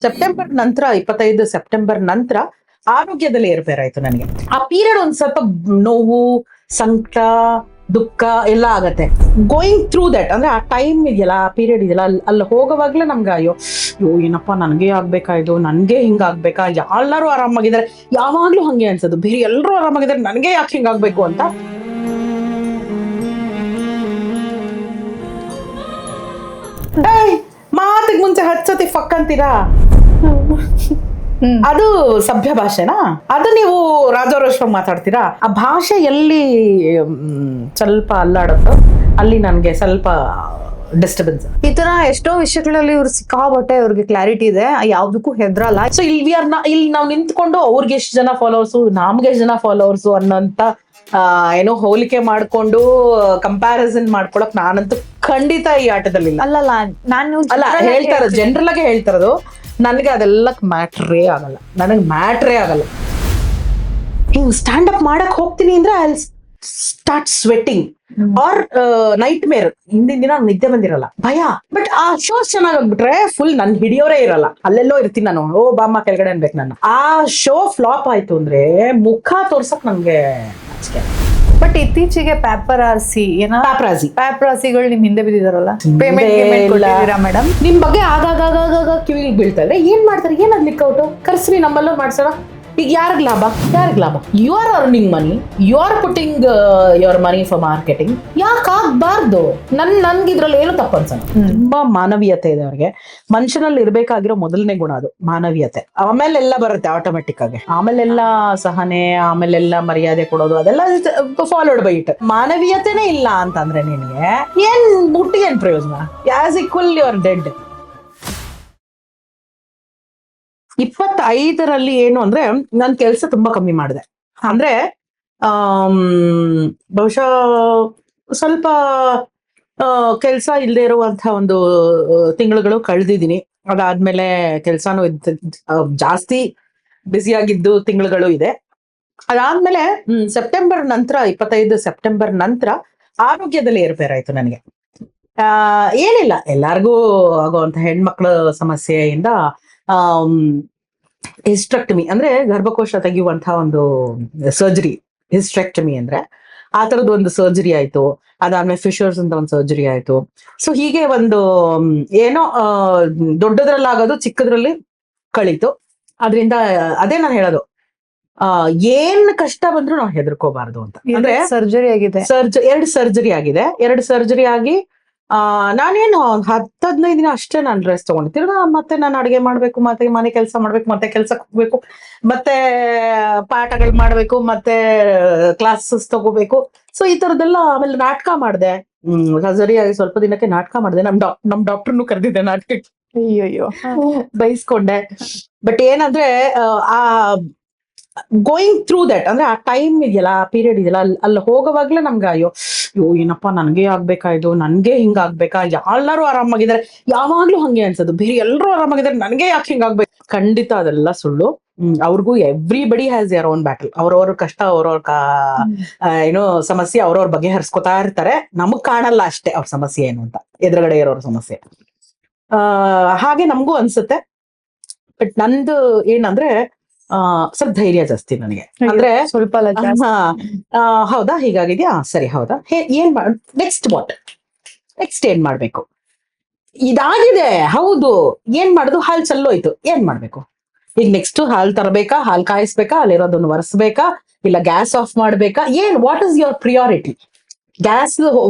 September ನಂತರ 25 September ನಂತರ ಆರೋಗ್ಯದಲ್ಲಿ ಏರುಪೇರಾಯ್ತು ನನಗೆ. ಆ ಪೀರಿಯಡ್ ಒಂದ್ ಸ್ವಲ್ಪ ನೋವು, ಸಂಕಟ, ದುಃಖ ಎಲ್ಲ ಆಗತ್ತೆ. ಗೋಯಿಂಗ್ ಥ್ರೂ ದಟ್ ಅಂದ್ರೆ ಆ ಟೈಮ್ ಇದೆಯಲ್ಲ, ಆ ಪೀರಿಯಡ್ ಇದೆಯಲ್ಲ, ಅಲ್ಲಿ ಹೋಗೋವಾಗ್ಲೇ ನಮ್ಗೆ ಅಯ್ಯೋ ಏನಪ್ಪಾ ನನ್ಗೆ ಆಗ್ಬೇಕಾ, ಇದು ನನ್ಗೆ ಹಿಂಗಾಗ್ಬೇಕಾ, ಎಲ್ಲರೂ ಆರಾಮಾಗಿದ್ದಾರೆ, ಯಾವಾಗ್ಲೂ ಹಂಗೆ ಅನ್ಸೋದು, ಬೇರೆ ಎಲ್ಲರೂ ಆರಾಮಾಗಿದ್ದಾರೆ, ನನ್ಗೆ ಯಾಕೆ ಹಿಂಗಾಗ್ಬೇಕು ಅಂತ. ಮಾತಿಗೆ ಮುಂಚೆ ಹಚ್ಚತಿ ಫಕ್ ಅಂತೀರಾ, ಅದು ಸಭ್ಯ ಭಾಷೆನಾ? ಅದು ನೀವು ರಾಜಾರೋಷವಾಗಿ ಮಾತಾಡ್ತೀರಾ. ಆ ಭಾಷೆ ಎಲ್ಲಿ ಸ್ವಲ್ಪ ಅಲ್ಲಾಡುತ್ತೋ ಅಲ್ಲಿ ನನ್ಗೆ ಸ್ವಲ್ಪ ಡಿಸ್ಟರ್ಬೆನ್ಸ್. ಈ ತರ ಎಷ್ಟೋ ವಿಷಯಗಳಲ್ಲಿ ಇವ್ರು ಸಿಕ್ಕಾಬಟ್ಟೆ ಅವ್ರಿಗೆ ಕ್ಲಾರಿಟಿ ಇದೆ, ಯಾವ್ದಕ್ಕೂ ಹೆದ್ರಲ್ಲ. ಸೊ ಇಲ್ಲಿ ನಾವು ನಿಂತ್ಕೊಂಡು ಅವ್ರಿಗೆ ಎಷ್ಟು ಜನ ಫಾಲೋವರ್ಸು, ನಮ್ಗೆ ಎಷ್ಟು ಜನ ಫಾಲೋವರ್ಸು ಅನ್ನೋಂತ ಏನೋ ಹೋಲಿಕೆ ಮಾಡ್ಕೊಂಡು ಕಂಪ್ಯಾರಿಸನ್ ಮಾಡ್ಕೊಳಕ್ ನಾನಂತೂ ಖಂಡಿತ ಈ ಆಟದಲ್ಲಿಲ್ಲ. ಅಲ್ಲಲ್ಲ, ನಾನು ಅಲ್ಲ ಹೇಳ್ತಾರದು, ಜನರಲ್ ಆಗಿ ಹೇಳ್ತಾರದು. ನನಗೆ ಅದೆಲ್ಲ ಮ್ಯಾಟ್ರೇ ಆಗಲ್ಲ, ನನಗೆ ಮ್ಯಾಟ್ರೇ ಆಗಲ್ಲ. ಹಿಂಗ್ ಸ್ಟ್ಯಾಂಡ್ ಅಪ್ ಮಾಡಕ್ ಹೋಗ್ತೀನಿ ಅಂದ್ರೆ I start sweating or nightmare. ಹಿಂದಿನ ದಿನ ನಿದ್ದೆ ಬಂದಿರಲ್ಲ, ಭಯ. ಬಟ್ ಆ ಶೋಸ್ ಚೆನ್ನಾಗ್ಬಿಟ್ರೆ ಫುಲ್ ನನ್ ಹಿಡಿಯೋರೇ ಇರಲ್ಲ, ಅಲ್ಲೆಲ್ಲೋ ಇರ್ತೀನಿ ನಾನು. ಓ ಬಾಮ್ಮ ಕೆಳಗಡೆ ಅನ್ಬೇಕು ನನ್ನ. ಆ ಶೋ ಫ್ಲಾಪ್ ಆಯ್ತು ಅಂದ್ರೆ ಮುಖ ತೋರ್ಸಕ್ ನಂಗೆ ನಾಚಿಕೆ. ಬಟ್ ಇತ್ತೀಚೆಗೆ ಪ್ಯಾಪ್ರಾಸಿಗಳು ನಿಮ್ ಹಿಂದೆ ಬಿದ್ದಿದಾರಲ್ಲ, ಮೇಡಮ್ ನಿಮ್ ಬಗ್ಗೆ ಆಗಾಗ ಕಿವಿಗೆ ಬೀಳ್ತಾ ಇದ್ರೆ ಏನ್ ಮಾಡ್ತಾರೆ, ಏನ್ ಅದ್ಲಿಕ್ಕೆ ಔಟು ಕರ್ಸ್ರಿ ನಮ್ಮಲ್ಲೂ ಮಾಡ್ಸೋಣ. ಈಗ ಯಾರಿಗ್ ಲಾಭ? You are earning money, you are putting your money for marketing. ಯಾಕೆ ಆಗ್ಬಾರ್ದು? ನನ್ಗೆ ಇದ್ರಲ್ಲಿ ಏನು ತಪ್ಪು ಅನ್ಸಲ್ಲ. ತುಂಬಾ ಮಾನವೀಯತೆ ಇದೆ ಅವ್ರಿಗೆ. ಮನುಷ್ಯನಲ್ಲಿ ಇರ್ಬೇಕಾಗಿರೋ ಮೊದಲನೇ ಗುಣ ಅದು ಮಾನವೀಯತೆ. ಆಮೇಲೆಲ್ಲ ಬರುತ್ತೆ ಆಟೋಮೆಟಿಕ್ ಆಗಿ. ಆಮೇಲೆಲ್ಲ ಸಹನೆ, ಆಮೇಲೆಲ್ಲ ಮರ್ಯಾದೆ ಕೊಡೋದು, ಅದೆಲ್ಲ ಫಾಲೋಡ್ ಬೈ ಇಟ್. ಮಾನವೀಯತೆನೇ ಇಲ್ಲ ಅಂತಂದ್ರೆ ನಿನ್ಗೆ ಏನ್ ಬುಟ್ಟಿ ಏನ್ ಪ್ರಯೋಜನ? As equal you are dead. 25ರಲ್ಲಿ ಏನು ಅಂದ್ರೆ ನನ್ ಕೆಲ್ಸ ತುಂಬಾ ಕಮ್ಮಿ ಮಾಡಿದೆ. ಅಂದ್ರೆ ಬಹುಶಃ ಸ್ವಲ್ಪ ಕೆಲ್ಸ ಇಲ್ಲದೆ ಇರುವಂತ ಒಂದು ತಿಂಗಳುಗಳು ಕಳೆದಿದ್ದೀನಿ. ಅದಾದ್ಮೇಲೆ ಕೆಲ್ಸಾನು ಜಾಸ್ತಿ ಬ್ಯುಸಿ ಆಗಿದ್ದು ತಿಂಗಳುಗಳು ಇದೆ. ಅದಾದ್ಮೇಲೆ ಸೆಪ್ಟೆಂಬರ್ ನಂತರ 25 ಸೆಪ್ಟೆಂಬರ್ ನಂತರ ಆರೋಗ್ಯದಲ್ಲಿ ಏರುಪೇರಾಯ್ತು ನನಗೆ. ಏನಿಲ್ಲ, ಎಲ್ಲಾರ್ಗೂ ಆಗುವಂತ ಹೆಣ್ಮಕ್ಳ ಸಮಸ್ಯೆಯಿಂದ ಹಿಸ್ಟ್ರೆಕ್ಟಮಿ ಅಂದ್ರೆ ಗರ್ಭಕೋಶ ತೆಗೆಯುವಂತಹ ಒಂದು ಸರ್ಜರಿ. ಹಿಸ್ಟ್ರೆಕ್ಟಮಿ ಅಂದ್ರೆ ಆ ತರದ್ ಒಂದು ಸರ್ಜರಿ ಆಯ್ತು. ಅದಾದ್ಮೇಲೆ ಫಿಶರ್ಸ್ ಅಂತ ಒಂದು ಸರ್ಜರಿ ಆಯ್ತು. ಸೊ ಹೀಗೆ ಒಂದು ಏನೋ ದೊಡ್ಡದ್ರಲ್ಲಾಗೋದು ಚಿಕ್ಕದ್ರಲ್ಲಿ ಕಳೀತು. ಅದರಿಂದ ಅದೇ ನಾನು ಹೇಳೋದು, ಏನ್ ಕಷ್ಟ ಬಂದ್ರು ನಾವು ಹೆದರ್ಕೋಬಾರ್ದು ಅಂತ. ಅಂದ್ರೆ ಸರ್ಜರಿ ಆಗಿದೆ, 2 ಸರ್ಜರಿ ಆಗಿದೆ. 2 ಸರ್ಜರಿ ಆಗಿ ನಾನೇನು 10-15 ದಿನ ಅಷ್ಟೇ ನಾನು ರೆಸ್ಟ್ ತಗೊಂಡಿರ್ತೀನಿ. ಮತ್ತೆ ನಾನು ಅಡುಗೆ ಮಾಡ್ಬೇಕು, ಮತ್ತೆ ಮನೆ ಕೆಲಸ ಮಾಡ್ಬೇಕು, ಮತ್ತೆ ಕೆಲ್ಸಕ್ಕೆ ಹೋಗ್ಬೇಕು, ಮತ್ತೆ ಪಾಠಗಳು ಮಾಡ್ಬೇಕು, ಮತ್ತೆ ಕ್ಲಾಸಸ್ ತಗೋಬೇಕು. ಸೊ ಈ ತರದೆಲ್ಲ. ಆಮೇಲೆ ನಾಟಕ ಮಾಡಿದೆ. ಸರ್ಜರಿ ಆಗಿ ಸ್ವಲ್ಪ ದಿನಕ್ಕೆ ನಾಟಕ ಮಾಡಿದೆ. ನಮ್ ಡಾಕ್ಟರ್ನು ಕರೆದಿದ್ದೆ ನಾಟಕಕ್ಕೆ. ಅಯ್ಯೋ ಬೈಸ್ಕೊಂಡೆ. ಬಟ್ ಏನಂದ್ರೆ ಆ ಗೋಯಿಂಗ್ ಥ್ರೂ ದಟ್ ಅಂದ್ರೆ ಆ ಟೈಮ್ ಇದೆಯಲ್ಲ, ಆ ಪೀರಿಯಡ್ ಇದೆಯಲ್ಲ, ಅಲ್ಲಿ ಹೋಗೋವಾಗ್ಲೇ ನಮ್ಗೆ ಅಯ್ಯೋ ಏನಪ್ಪಾ ನನ್ಗೆ ಆಗ್ಬೇಕಾ, ಇದು ನನ್ಗೆ ಹಿಂಗಾಗ್ಬೇಕಾ, ಎಲ್ಲರೂ ಆರಾಮಾಗಿದ್ದಾರೆ, ಯಾವಾಗ್ಲೂ ಹಂಗೆ ಅನ್ಸೋದು, ಬೇರೆ ಎಲ್ಲರೂ ಆರಾಮಾಗಿದ್ದಾರೆ, ನನ್ಗೆ ಯಾಕೆ ಹಿಂಗಾಗ್ಬೇಕು. ಖಂಡಿತ ಅದೆಲ್ಲ ಸುಳ್ಳು. ಅವ್ರಿಗೂ everybody has your own battle. ಅವ್ರವ್ರ ಕಷ್ಟ, ಅವ್ರವ್ರ ಏನೋ ಸಮಸ್ಯೆ ಅವ್ರವ್ರ ಬಗೆಹರಿಸ್ಕೊತಾ ಇರ್ತಾರೆ. ನಮಗ್ ಕಾಣಲ್ಲ ಅಷ್ಟೇ ಅವ್ರ ಸಮಸ್ಯೆ ಏನು ಅಂತ, ಎದುರುಗಡೆ ಇರೋರ ಸಮಸ್ಯೆ. ಹಾಗೆ ನಮಗೂ ಅನ್ಸುತ್ತೆ. ಬಟ್ ನಂದು ಏನಂದ್ರೆ ಸ್ವಲ್ಪ ಧೈರ್ಯ ಜಾಸ್ತಿ ನನಗೆ. ಅಂದ್ರೆ ಸ್ವಲ್ಪ ಹೌದಾ ಹೀಗಾಗಿದ್ಯಾ, ಸರಿ ಹೌದಾ, ಏನ್ ನೆಕ್ಸ್ಟ್ ಏನ್ ಮಾಡ್ಬೇಕು, ಇದಾಗಿದೆ ಹೌದು, ಏನ್ ಮಾಡುದು, ಹಾಲ್ ಚಲ್ಲೋಯ್ತು, ಏನ್ ಮಾಡ್ಬೇಕು ಈಗ? ನೆಕ್ಸ್ಟ್ ಹಾಲ್ ತರಬೇಕಾ, ಹಾಲ್ ಕಾಯಿಸ್ಬೇಕಾ, ಅಲ್ಲಿರೋದನ್ನು ಒರೆಸ್ಬೇಕಾ, ಇಲ್ಲ ಗ್ಯಾಸ್ ಆಫ್ ಮಾಡ್ಬೇಕಾ, what is your priority? Gas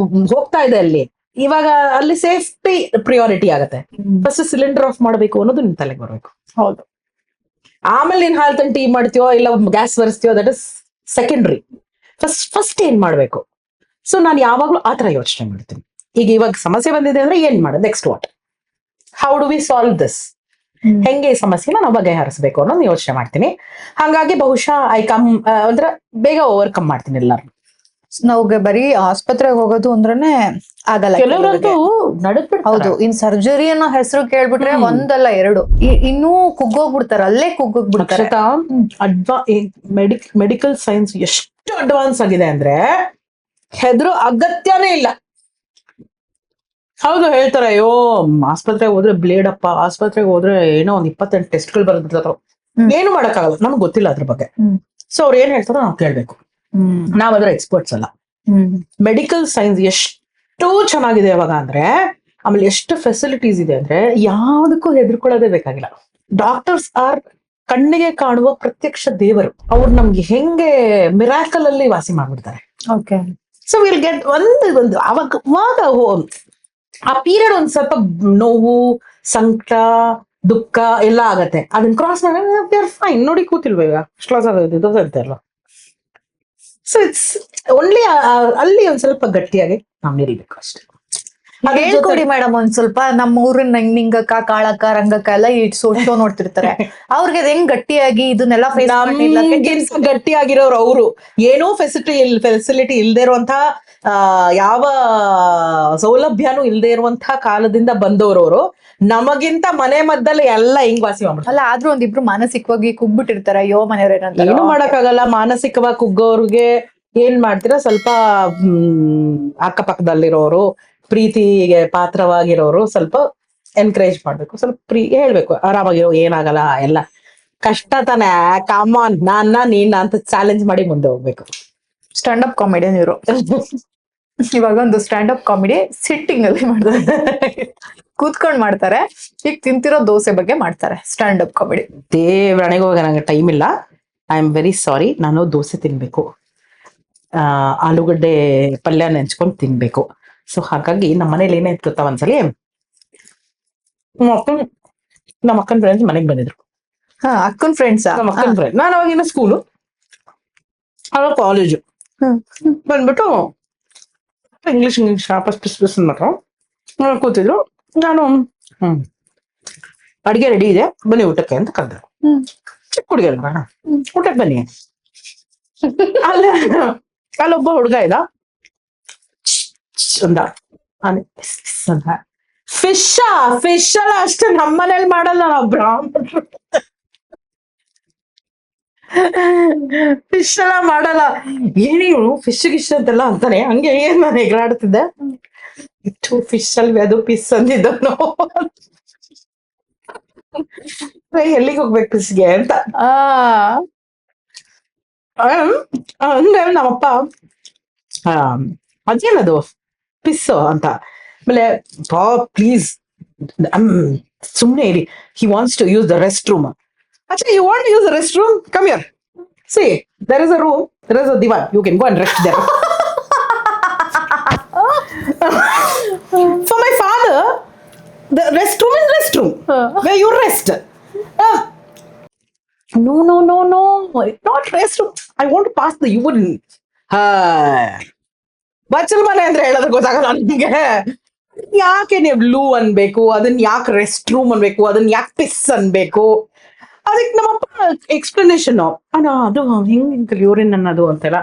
ಹೋಗ್ತಾ ಇದೆ ಅಲ್ಲಿ, ಇವಾಗ ಅಲ್ಲಿ ಸೇಫ್ಟಿ ಪ್ರಿಯಾರಿಟಿ ಆಗತ್ತೆ. ಫಸ್ಟ್ ಸಿಲಿಂಡರ್ ಆಫ್ ಮಾಡ್ಬೇಕು ಅನ್ನೋದು ನಿಮ್ ತಲೆಗೆ ಬರ್ಬೇಕು. ಹೌದು. ಆಮೇಲೆ ನೀನ್ ಹಾಲ್ ತಂದು ಟೀ ಮಾಡ್ತೀವೋ ಇಲ್ಲ ಗ್ಯಾಸ್ ಒರೆಸ್ತೀವೋ, ದಟ್ ಇಸ್ ಸೆಕೆಂಡ್ರಿ. ಫಸ್ಟ್ ಏನ್ ಮಾಡ್ಬೇಕು? ಸೊ ನಾನು ಯಾವಾಗ್ಲೂ ಆತರ ಯೋಚನೆ ಮಾಡ್ತೀನಿ. ಇವಾಗ ಸಮಸ್ಯೆ ಬಂದಿದೆ ಅಂದ್ರೆ ಏನ್ ಮಾಡೋದು, next what, how do we solve this, ಹೆಂಗೆ ಈ ಸಮಸ್ಯೆನ ನಾವು ಬಗೆಹರಿಸಬೇಕು ಅನ್ನೋದು ಯೋಚನೆ ಮಾಡ್ತೀನಿ. ಹಾಗಾಗಿ ಬಹುಶಃ ಅಂದ್ರೆ ಬೇಗ ಓವರ್ಕಮ್ ಮಾಡ್ತೀನಿ ಎಲ್ಲಾರು. ನಾವು ಬರೀ ಆಸ್ಪತ್ರೆಗೆ ಹೋಗೋದು ಅಂದ್ರೇನೆ ಆಗಲ್ಲ, ಕೆಲವರಂತೂ ನಡುಕ್ಬಿಟ್ಟು. ಹೌದು, ಇನ್ ಸರ್ಜರಿ ಅನ್ನೋ ಹೆಸರು ಕೇಳ್ಬಿಟ್ರೆ ಒಂದಲ್ಲ 2 ಇನ್ನೂ ಕುಗ್ಗೋಗ್ಬಿಡ್ತಾರೆ, ಅಲ್ಲೇ ಕುಗ್ಗೋಗ್ಬಿಡ್ತಾರೆ. ಮೆಡಿಕಲ್ ಸೈನ್ಸ್ ಎಷ್ಟು ಅಡ್ವಾನ್ಸ್ ಆಗಿದೆ ಅಂದ್ರೆ ಹೆದ್ರು ಅಗತ್ಯನೇ ಇಲ್ಲ. ಹೌದು ಹೇಳ್ತಾರೆ, ಅಯ್ಯೋ ಆಸ್ಪತ್ರೆಗೆ ಹೋದ್ರೆ ಬ್ಲೇಡ್ ಅಪ್ಪ, ಆಸ್ಪತ್ರೆಗೆ ಹೋದ್ರೆ ಏನೋ ಒಂದ್ 28 ಟೆಸ್ಟ್ಗಳು ಬರ್ಬಿಡ್ತಾರ. ಏನು ಮಾಡಕ್ಕಾಗಲ್ಲ, ನಮ್ಗೆ ಗೊತ್ತಿಲ್ಲ ಅದ್ರ ಬಗ್ಗೆ. ಸೊ ಅವ್ರು ಏನ್ ಹೇಳ್ತಾರೋ ನಾವು ಕೇಳ್ಬೇಕು. ನಾವ್ ಅದ್ರ ಎಕ್ಸ್ಪರ್ಟ್ಸ್ ಅಲ್ಲ. ಮೆಡಿಕಲ್ ಸೈನ್ಸ್ ಎಷ್ಟು ಚೆನ್ನಾಗಿದೆ ಇವಾಗ ಅಂದ್ರೆ, ಆಮೇಲೆ ಎಷ್ಟು ಫೆಸಿಲಿಟೀಸ್ ಇದೆ ಅಂದ್ರೆ ಯಾವ್ದಕ್ಕೂ ಹೆದರ್ಕೊಳ್ಳೋದೇ ಬೇಕಾಗಿಲ್ಲ. ಡಾಕ್ಟರ್ಸ್ ಆರ್ ಕಣ್ಣಿಗೆ ಕಾಣುವ ಪ್ರತ್ಯಕ್ಷ ದೇವರು. ಅವ್ರು ನಮ್ಗೆ ಹೆಂಗೆ ಮಿರಾಕಲ್ ಅಲ್ಲಿ ವಾಸಿ ಮಾಡ್ಬಿಡ್ತಾರೆ. ಓಕೆ. ಸೊ ವಿಲ್ ಗೆಟ್ ಒಂದು ಅವಾಗ ಆ ಪೀರಿಯಡ್ ಒಂದ್ ಸ್ವಲ್ಪ ನೋವು, ಸಂಕಟ, ದುಃಖ ಎಲ್ಲ ಆಗತ್ತೆ. ಅದನ್ನ ಕ್ರಾಸ್ ಮಾಡಿ ಫೈನ್. ನೋಡಿ ಕೂತಿಲ್ವ ಈಗ ಕ್ಲಾಸ್ ಆಗೋದಿಲ್ಲ. ಸೊ ಇಟ್ಸ್ ಓನ್ಲಿ ಅಲ್ಲಿ ಒಂದ್ ಸ್ವಲ್ಪ ಗಟ್ಟಿಯಾಗಿ ನಾವ್ ನಿಲ್ಬೇಕು ಅಷ್ಟೇ. ಹೇಳ್ಕೊಡಿ ಮೇಡಮ್ ಒಂದ್ ಸ್ವಲ್ಪ. ನಮ್ಮ ಊರಿನ ನಿಂಗಕ್ಕ, ಕಾಳಕ್ಕ, ರಂಗಕ್ಕ ಎಲ್ಲ ಈ ಶೋ ನೋಡ್ತಿರ್ತಾರೆ. ಅವ್ರಿಗೆ ಹೆಂಗ್ ಗಟ್ಟಿಯಾಗಿ ಇದನ್ನೆಲ್ಲ ಫೇಸ್ ನಮ್ಗಿಂತ ಗಟ್ಟಿಯಾಗಿರೋರು ಅವರು. ಏನೋ ಫೆಸಿಲಿಟಿ ಇಲ್ದೇ ಇರುವಂತಹ ಯಾವ ಸೌಲಭ್ಯನೂ ಇಲ್ದೇ ಇರುವಂತಹ ಕಾಲದಿಂದ ಬಂದವರು. ನಮಗಿಂತ ಮನೆ ಮದ್ದಲ್ಲಿ ಎಲ್ಲ ಹಿಂಗ್ ವಾಸಿ ಮಾಡ್ಬಿಡ್ತಾರೆ. ಅಲ್ಲ, ಆದ್ರೂ ಒಂದಿಬ್ರು ಮಾನಸಿಕವಾಗಿ ಕುಗ್ಬಿಟ್ಟಿರ್ತಾರೆ. ಅಯ್ಯೋ ಮನೆಯವ್ರ ಏನು ಮಾಡಕ್ಕಾಗಲ್ಲ. ಮಾನಸಿಕವಾಗಿ ಕುಗ್ಗೋರ್ಗೆ ಏನ್ ಮಾಡ್ತೀರಾ, ಸ್ವಲ್ಪ ಅಕ್ಕಪಕ್ಕದಲ್ಲಿರೋರು, ಪ್ರೀತಿಗೆ ಪಾತ್ರವಾಗಿರೋರು ಸ್ವಲ್ಪ ಎನ್ಕರೇಜ್ ಮಾಡ್ಬೇಕು, ಸ್ವಲ್ಪ ಹೇಳ್ಬೇಕು, ಆರಾಮಾಗಿರೋ, ಏನಾಗಲ್ಲ, ಎಲ್ಲ ಕಷ್ಟ ತಾನೆ, ಕಾಮನ್, ನೀನ್ ಅಂತ ಚಾಲೆಂಜ್ ಮಾಡಿ ಮುಂದೆ ಹೋಗ್ಬೇಕು. ಸ್ಟ್ಯಾಂಡ್ ಅಪ್ ಕಾಮಿಡಿಯನ್ ಇವರು. ಇವಾಗ ಒಂದು ಸ್ಟ್ಯಾಂಡ್ ಅಪ್ ಕಾಮಿಡಿ ಸಿಟ್ಟಿಂಗ್ ಅಲ್ಲಿ ಮಾಡ್ತಾರೆ, ಕೂತ್ಕೊಂಡ್ ಮಾಡ್ತಾರೆ. ಈಗ ತಿಂತಿರೋ ದೋಸೆ ಬಗ್ಗೆ ಮಾಡ್ತಾರೆ ಸ್ಟ್ಯಾಂಡ್ ಅಪ್ ಕಾಮಿಡಿ. ದೇವ್ರಣೆಗೆ ಹೋಗ, ನಂಗೆ ಟೈಮ್ ಇಲ್ಲ, ಐ ಆಮ್ ವೆರಿ ಸಾರಿ. ನಾನು ದೋಸೆ ತಿನ್ಬೇಕು, ಆಲೂಗಡ್ಡೆ ಪಲ್ಯ ನೆಂಚ್ಕೊಂಡು ತಿನ್ಬೇಕು. ಸೊ ಹಾಗಾಗಿ ನಮ್ಮ ಮನೇಲಿ ಏನಾಯ್ತು ಗೊತ್ತಾ, ಒಂದ್ಸಲಿ ನಮ್ಮ ಅಕ್ಕನ ಫ್ರೆಂಡ್ಸ್ ಮನೆಗ್ ಬಂದಿದ್ರು. ಅಕ್ಕನ್ ಫ್ರೆಂಡ್ಸ್? ನಮ್ಮ ಅಕ್ಕನ ಫ್ರೆಂಡ್. ನಾನು ಅವಾಗಿನ ಸ್ಕೂಲು, ಅವಾಗ ಕಾಲೇಜು. ಬಂದ್ಬಿಟ್ಟು ಇಂಗ್ಲಿಷ್ ಪಸ್ ಮಾಡ್ರು ಕೂತಿದ್ರು. ನಾನು ಅಡಿಗೆ ರೆಡಿ ಇದೆ, ಬನ್ನಿ ಊಟಕ್ಕೆ ಅಂತ ಕರೆದ್ರು. ಚಿಕ್ಕ ಹುಡುಗ ಅಲ್ವಾ, ಊಟಕ್ಕೆ ಬನ್ನಿ. ಅಲ್ಲೊಬ್ಬ ಹುಡುಗ ಇದ್ದ, ಅಂದ ಫಿಶ್ ಅಲ್ಲ ಅಷ್ಟೇ, ನಮ್ಮನೇಲಿ ಮಾಡಲ್ಲ, ನಾವು ಬ್ರಾಹ್ಮಣರು ಫಿಶ್ ಎಲ್ಲ ಮಾಡಲ್ಲ. ಏನೇನು ಫಿಶ್ ಗಿಶ್ ಅಂತೆಲ್ಲ ಅಂತಾನೆ. ಹಂಗೆ ಏನ್ ನಾನು ಎಗರಾಡ್ತಿದ್ದೆ. ಇಟ್ಟು ಫಿಶ್ ಅಲ್ವೇ ಅದು, ಪಿಸ್ ಅಂದಿದ್ದವನು. ಎಲ್ಲಿಗೆ ಹೋಗ್ಬೇಕು ಪಿಸ್ಗೆ ಅಂತ ಅಂದ್ರೆ ನಮ್ಮಪ್ಪ ಅದೇನದು ಪಿಸ್ಸು ಅಂತ. ಆಮೇಲೆ ಪ್ಲೀಸ್ ಸುಮ್ನೆ ಇರಿ, he wants to use the rest room. Actually, you want to use the restroom? Come here. See, there is a room, there is a divan. You can go and rest there. For my father, the restroom is restroom, where you rest. No, not restroom. I want to pass the urine. ಬಚ್ಚಲ್ ಮನೆ ಅಂದ್ರೆ ಹೇಳೋದ್ರ ಗೊತ್ತಾಗಲ್ಲ ನಿಮ್ಗೆ. ಯಾಕೆ ನೀವು ಲೂ ಅನ್ಬೇಕು, ಅದನ್ನ ಯಾಕೆ rest room ಅನ್ಬೇಕು, ಅದನ್ನ ಯಾಕೆ ಪಿಸ್ ಅನ್ಬೇಕು? ಅದಕ್ಕೆ ನಮ್ಮಪ್ಪ ಎಕ್ಸ್ಪ್ಲನೇಷನ್, ಅದು ಹಿಂಗ್ ಯೂರಿನ್ ಅನ್ನೋದು ಅಂತೆಲ್ಲ.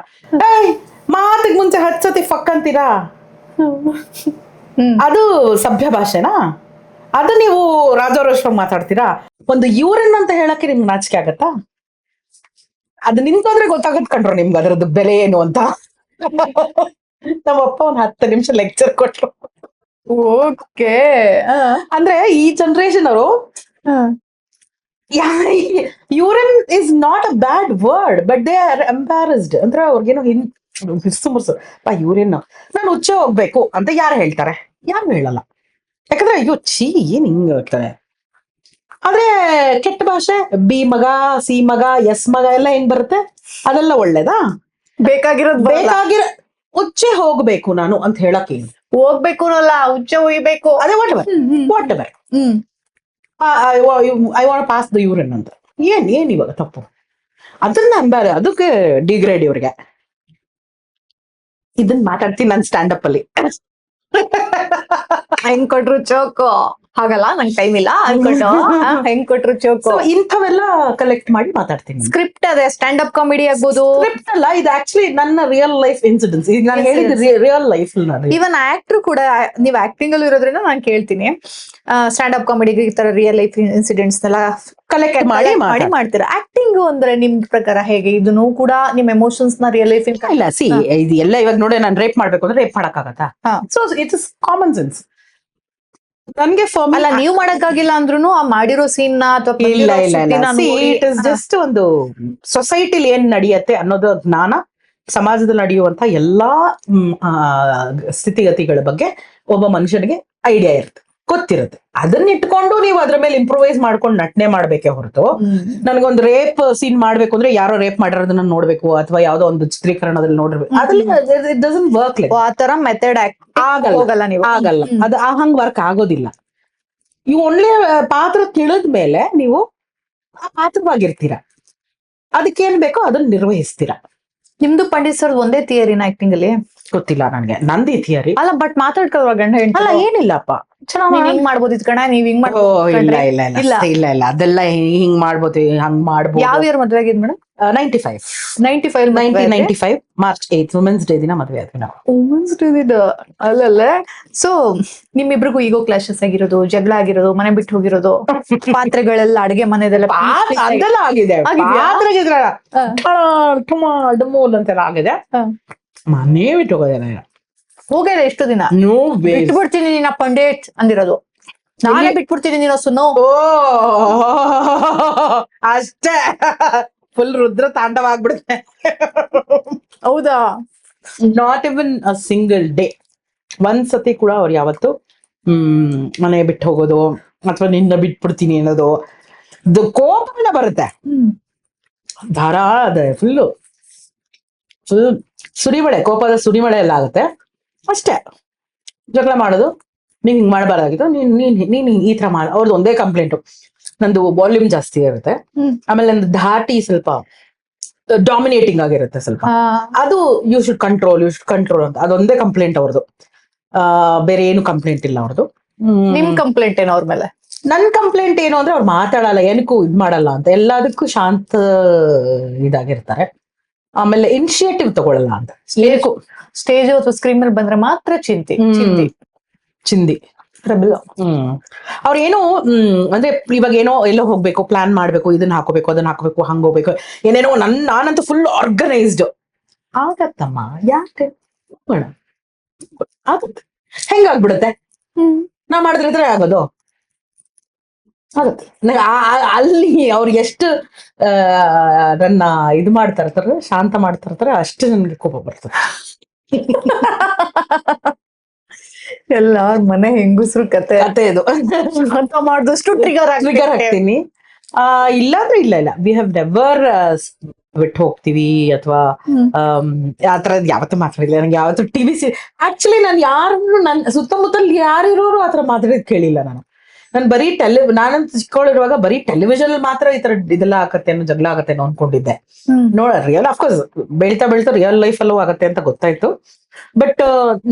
ಮಾತಿಗೆ ಮುಂಚೆ 10 ಸತಿ ಫಕ್ ಅಂತೀರಾ, ಅದು ಸಭ್ಯ ಭಾಷೆನಾ? ಅದು ನೀವು ರಾಜಾರೋಷವಾಗಿ ಮಾತಾಡ್ತೀರಾ. ಒಂದು ಯೂರಿನ್ ಅಂತ ಹೇಳಕ್ಕೆ ನಿಮ್ಗೆ ನಾಚಿಕೆ ಆಗತ್ತಾ? ಅದು ನಿಂತಂದ್ರೆ ಗೊತ್ತಾಗತ್ ಕಂಡ್ರು ನಿಮ್ಗೆ ಅದ್ರದ್ದು ಬೆಲೆ ಏನು ಅಂತ. ನಮ್ಮಪ್ಪ ಒಂದ್ 10 ನಿಮಿಷ ಲೆಕ್ಚರ್ ಕೊಟ್ರು. ಓಕೆ. ಅಂದ್ರೆ ಈ ಜನರೇಷನ್ ಅವರು, urine is not a bad word, but they are embarrassed. ಅಂದ್ರೆ ಅವ್ರಿಗೇನೋ ಮುರ್ಸು ಯೂರಿನ್, ನಾನು ಉಚ್ಚೆ ಹೋಗ್ಬೇಕು ಅಂತ ಯಾರು ಹೇಳ್ತಾರೆ? ಯಾರು ಹೇಳಲ್ಲ. ಯಾಕಂದ್ರೆ ಅಯ್ಯೋ ಛೀ ಏನ್ ಹಿಂಗ್ ಹೇಳ್ತಾರೆ. ಆದ್ರೆ ಕೆಟ್ಟ ಭಾಷೆ, ಬಿ ಮಗ, ಸಿ ಮಗ, ಎಸ್ ಮಗ ಎಲ್ಲ ಹೆಂಗ್ ಬರುತ್ತೆ? ಅದೆಲ್ಲ ಒಳ್ಳೇದಾ? ಬೇಕಾಗಿರೋ ಉಚ್ಚೆ ಹೋಗ್ಬೇಕು ನಾನು ಅಂತ ಹೇಳಕ್ ಹೋಗ್ಬೇಕು ಅಲ್ಲ, ಉಚ್ಚೆ ಒಯ್ಬೇಕು. ಅದೇ what ever. I want pass the urine ಅಂತ. ಏನ್ ಇವಾಗ ತಪ್ಪು? ಅದನ್ನ ಅನ್ಬಾರ, ಅದಕ್ಕೆ ಡಿಗ್ರೇಡ್ ಇವ್ರಿಗೆ. ಇದನ್ನ ಮಾತಾಡ್ತೀನಿ ನಾನು ಸ್ಟ್ಯಾಂಡ್ ಅಪ್ ಅಲ್ಲಿ. ಹೆಂಗ್ ಕೊಟ್ರು ಚೋಕು ಹಾಗಲ್ಲ, ನಂಗೆ ಟೈಮ್ ಇಲ್ಲ ಅನ್ಕೊಂಡು ಹೆಂಗ್ ಕೊಟ್ರು ಚೋಕು, ಇಂಥವೆಲ್ಲ ಕಲೆಕ್ಟ್ ಮಾಡಿ ಮಾತಾಡ್ತೀನಿ. ಸ್ಕ್ರಿಪ್ಟ್ ಅದೇ ಸ್ಟ್ಯಾಂಡ್ ಅಪ್ ಕಾಮಿಡಿ ಆಗ್ಬೋದು. ಸ್ಕ್ರಿಪ್ಟ್ ಅಲ್ಲ, ಇದು ಆಕ್ಚುಲಿ ನನ್ನ ರಿಯಲ್ ಲೈಫ್ ಇನ್ಸಿಡೆನ್ಸ್. ಈಗ ನಾನು ಹೇಳಿದ ರಿಯಲ್ ಲೈಫ್. ಇವನ್ ಆಕ್ಟರ್ ಕೂಡ, ನೀವ್ ಆಕ್ಟಿಂಗ್ ಅಲ್ಲಿ ಇರೋದ್ರಿಂದ ನಾನು ಕೇಳ್ತೀನಿ, ಸ್ಟ್ಯಾಂಡ್ ಅಪ್ ಕಾಮಿಡಿಗೆ ಈ ತರ ರಿಯಲ್ ಲೈಫ್ ಇನ್ಸಿಡೆಂಟ್ಸ್ ನೆಲ್ಲ ಕಲೆಕ್ಟ್ ಮಾಡಿ ಮಾಡ್ತೀರಾ. ಆಕ್ಟಿಂಗ್ ಅಂದ್ರೆ ನಿಮ್ ಪ್ರಕಾರ ಹೇಗೆ? ಇದನ್ನು ಕೂಡ ನಿಮ್ ಎಮೋಷನ್ಸ್ ನ ರಿಯಲ್ ಲೈಫ್ ಇಲ್ಲ. ಸಿ ಇದು ಎಲ್ಲ ಇವಾಗ ನೋಡಿ, ನಾನು ರೇಪ್ ಮಾಡ್ಬೇಕು ಅಂದ್ರೆ ರೇಪ್ ಮಾಡಕ್ಕಾಗತ್ತಾ? So it's common sense. ನನ್ಗೆ ಅಲ್ಲ ನೀವ್ ಮಾಡಕ್ಕಾಗಿಲ್ಲ ಅಂದ್ರೂ ಆ ಮಾಡಿರೋ ಸೀನ್ ಅಥವಾ ಇಲ್ಲ ಇಲ್ಲ ಇಲ್ಲ ಇಟ್ ಇಸ್ ಜಸ್ಟ್ ಒಂದು ಸೊಸೈಟಿಲಿ ಏನ್ ನಡೆಯತ್ತೆ ಅನ್ನೋದು ಜ್ಞಾನ, ಸಮಾಜದಲ್ಲಿ ನಡೆಯುವಂತ ಎಲ್ಲಾ ಸ್ಥಿತಿಗತಿಗಳ ಬಗ್ಗೆ ಒಬ್ಬ ಮನುಷ್ಯನಿಗೆ ಐಡಿಯಾ ಇರುತ್ತೆ, ಗೊತ್ತಿರುತ್ತೆ. ಅದನ್ನ ಇಟ್ಕೊಂಡು ನೀವು ಅದ್ರ ಮೇಲೆ ಇಂಪ್ರೂವೈಸ್ ಮಾಡ್ಕೊಂಡು ನಟನೆ ಮಾಡ್ಬೇಕೆ ಹೊರತು, ನನಗೊಂದು ರೇಪ್ ಸೀನ್ ಮಾಡ್ಬೇಕು ಅಂದ್ರೆ ಯಾರೋ ರೇಪ್ ಮಾಡಿರೋದನ್ನ ನೋಡ್ಬೇಕು ಅಥವಾ ಯಾವ್ದೋ ಒಂದು ಚಿತ್ರೀಕರಣದಲ್ಲಿ ನೋಡಿರ್ಬೇಕು, ಅದ್ರಲ್ಲಿ ಇಟ್ ಡಸಂಟ್ ವರ್ಕ್ ಲೈಕ್ ಆ ತರ ಮೆಥಡ್ ಆಗಲ್ಲ ನೀವು ಆಗಲ್ಲ. ಅದು ಹಂಗ್ ವರ್ಕ್ ಆಗೋದಿಲ್ಲ. ನೀವು ಒಳ್ಳೆ ಪಾತ್ರ ತಿಳಿದ್ಮೇಲೆ ನೀವು ಆ ಪಾತ್ರವಾಗಿರ್ತೀರಾ, ಅದಕ್ಕೇನ್ ಬೇಕೋ ಅದನ್ನ ನಿರ್ವಹಿಸ್ತೀರಾ. ನಿಮ್ದು ಪಂಡಿತ್ ಸರ್ ಒಂದೇ ಥಿಯರಿನ ಆಕ್ಟಿಂಗ್ ಅಲ್ಲಿ? ಗೊತ್ತಿಲ್ಲ ನನ್ಗೆ, ನಂದಿ ಥಿಯರಿ ಅಲ್ಲ ಬಟ್ ಮಾತಾಡ್ಕೊಳ್ವಾ ಗಂಡ ಹೆಂಡತಿ? ಅಲ್ಲ ಏನಿಲ್ಲಪ್ಪ, ನೀವ್ ಹಿಂಗ್ ಮಾಡ್ಬೋದಿತ್ ಕಣ, ನೀವ್ ಹಿಂಗ್ ಇಲ್ಲ ಇಲ್ಲ ಇಲ್ಲ ಇಲ್ಲ ಇಲ್ಲ ಅದೆಲ್ಲ ಹಿಂಗ್ ಮಾಡ್ಬೋದು ಹಂಗ್ ಮಾಡ್ಬೋದು. ಯಾವ ಇಯರ್ ಮದ್ವೆ ಆಗಿದ್ ಮೇಡಮ್? 1995 ಮಾರ್ಚ್ 8 ವುಮೆನ್ಸ್ ಡೇ ದಿನ ಮದ್ವೆ ಆದ್ವಿ ನಾವು. ವುಮೆನ್ಸ್ ಡೇ ದಿನ ಅಲ್ಲಲ್ಲ. ಸೊ ನಿಮ್ಮಿಬ್ರಿಗೂ ಈಗೋ ಕ್ಲಾಶಸ್ ಆಗಿರೋದು, ಜಗಳ ಆಗಿರೋದು, ಮನೆ ಬಿಟ್ಟು ಹೋಗಿರೋದು, ಪಾತ್ರೆಗಳೆಲ್ಲ ಅಡಿಗೆ ಮನೆದೆಲ್ಲ ಅದೆಲ್ಲ ಆಗಿದೆ, ಡಮೂಲ್ ಅಂತೆಲ್ಲ ಆಗಿದೆ. ಮನೆ ಬಿಟ್ಟು ಹೋಗೋದೇನ ಹೋಗ್ಯಾರ ಎಷ್ಟು ದಿನ? ಬಿಟ್ಬಿಡ್ತೀನಿ ನೀನ ಪಂಡಿತ್ ಅಂದಿರೋದು, ನಾನೇ ಬಿಟ್ಬಿಡ್ತೀನಿ ನೀನು ಸುನೋ. ಅಷ್ಟೇ, ಫುಲ್ ರುದ್ರ ತಾಂಡವ ಆಗ್ಬಿಡುತ್ತೆ. ಹೌದಾ? Not even a single day, ಒಂದ್ಸತಿ ಕೂಡ ಅವ್ರು ಯಾವತ್ತು ಮನೆ ಬಿಟ್ಟು ಹೋಗೋದು ಅಥವಾ ನಿನ್ನ ಬಿಟ್ಬಿಡ್ತೀನಿ ಅನ್ನೋದು ಕೋಪನ ಬರುತ್ತೆ. ಧಾರಾ ಅದೇ ಫುಲ್ ಸುರಿಮಳೆ, ಕೋಪದ ಸುರಿಮಳೆ ಎಲ್ಲ ಆಗುತ್ತೆ. ಅಷ್ಟೇ, ಜಗಳ ಮಾಡೋದು, ನೀನ್ ಹಿಂಗ್ ಮಾಡಬಾರ್ದಾಗಿತ್ತು, ನೀನ್ ಈ ತರ ಮಾಡ. ಅವ್ರದ್ದು ಒಂದೇ ಕಂಪ್ಲೇಂಟು, ನಂದು ವಾಲ್ಯೂಮ್ ಜಾಸ್ತಿ ಇರುತ್ತೆ, ಆಮೇಲೆ ನಂದು ಧಾಟಿ ಸ್ವಲ್ಪ ಡಾಮಿನೇಟಿಂಗ್ ಆಗಿರುತ್ತೆ ಸ್ವಲ್ಪ, ಅದು ಯು ಶುಡ್ ಕಂಟ್ರೋಲ್ ಅಂತ, ಅದೊಂದೇ ಕಂಪ್ಲೇಂಟ್ ಅವ್ರದ್ದು. ಬೇರೆ ಏನು ಕಂಪ್ಲೇಂಟ್ ಇಲ್ಲ ಅವ್ರದ್ದು. ನಿಮ್ ಕಂಪ್ಲೇಂಟ್ ಏನು ಅವ್ರ ಮೇಲೆ? ನನ್ ಕಂಪ್ಲೇಂಟ್ ಏನು ಅಂದ್ರೆ ಅವ್ರು ಮಾತಾಡಲ್ಲ, ಏನಕ್ಕೂ ಇದ್ ಮಾಡಲ್ಲ ಅಂತ, ಎಲ್ಲದಕ್ಕೂ ಶಾಂತ ಇದಾಗಿರ್ತಾರೆ. ಆಮೇಲೆ ಇನಿಷಿಯೇಟಿವ್ ತಗೊಳ್ಳಲ್ಲ ಅಂತ. ಸ್ಟೇಜ್ ಅಥವಾ ಸ್ಕ್ರೀನ್ ಮೇಲೆ ಬಂದ್ರೆ ಮಾತ್ರ ಚಿಂದಿ ಅವ್ರೇನು ಅಂದ್ರೆ ಇವಾಗ ಏನೋ ಎಲ್ಲೋ ಹೋಗ್ಬೇಕು, ಪ್ಲಾನ್ ಮಾಡ್ಬೇಕು, ಇದನ್ನ ಹಾಕೋಬೇಕು, ಅದನ್ನ ಹಾಕೋಬೇಕು, ಹಂಗ ಹೋಗ್ಬೇಕು, ಏನೇನೋ. ನಾನಂತೂ ಫುಲ್ ಆರ್ಗನೈಸ್ಡ್. ಆಗತ್ತಮ್ಮ, ಯಾಕೆ ಆಗತ್ತೆ, ಹೆಂಗಾಗ್ಬಿಡುತ್ತೆ, ನಾ ಮಾಡಿದ್ರೆ ಆಗೋದು ಆಗತ್ತೆ. ಅಲ್ಲಿ ಅವ್ರಿಗೆ ಎಷ್ಟು ನನ್ನ ಇದು ಮಾಡ್ತಾ ಇರ್ತಾರೆ, ಶಾಂತ ಮಾಡ್ತಾ ಇರ್ತಾರೆ, ಅಷ್ಟು ನನ್ಗೆ ಕೋಪ ಬರ್ತದೆ. ಎಲ್ಲ ಮನೆ ಹೆಂಗಸ್ರು ಕತೆ ಇದು ಅಂತ ಮಾಡಿದಷ್ಟು ಟ್ರಿಗರ್ ಹಾಕ್ತೀನಿ. ಇಲ್ಲಾಂದ್ರೆ ಇಲ್ಲ, ವಿ ಹ್ಯಾವ್ ನೆವರ್ ಬಿಟ್ಟು ಹೋಗ್ತೀವಿ ಅಥವಾ ಆತರದ್ ಯಾವತ್ತೂ ಮಾತಾಡಿಲ್ಲ. ನಂಗೆ ಯಾವತ್ತು ಟಿವಿ ಆಕ್ಚುಲಿ ನಾನು ಯಾರು ನನ್ನ ಸುತ್ತಮುತ್ತಲ್ ಯಾರಿರೋರು ಆತರ ಮಾತಾಡಿದ್ ಕೇಳಿಲ್ಲ ನಾನು. ಬರೀ ನಾನಂತ ಚಿಕ್ಕವಳಿರುವಾಗ ಬರೀ ಟೆಲಿವಿಷನ್ ಮಾತ್ರ ಈ ತರ ಇದೆಲ್ಲ ಆಗತ್ತೆ ಅನ್ನೋ, ಜಗಳ ಆಗತ್ತೆ ಅನ್ನೋ ಅನ್ಕೊಂಡಿದ್ದೆ. ರಿಯಲ್ ಅಫ್ಕೋರ್ಸ್ ಬೆಳ್ತಾ ರಿಯಲ್ ಲೈಫ್ ಅಲ್ಲೂ ಆಗತ್ತೆ ಅಂತ ಗೊತ್ತಾಯ್ತು, ಬಟ್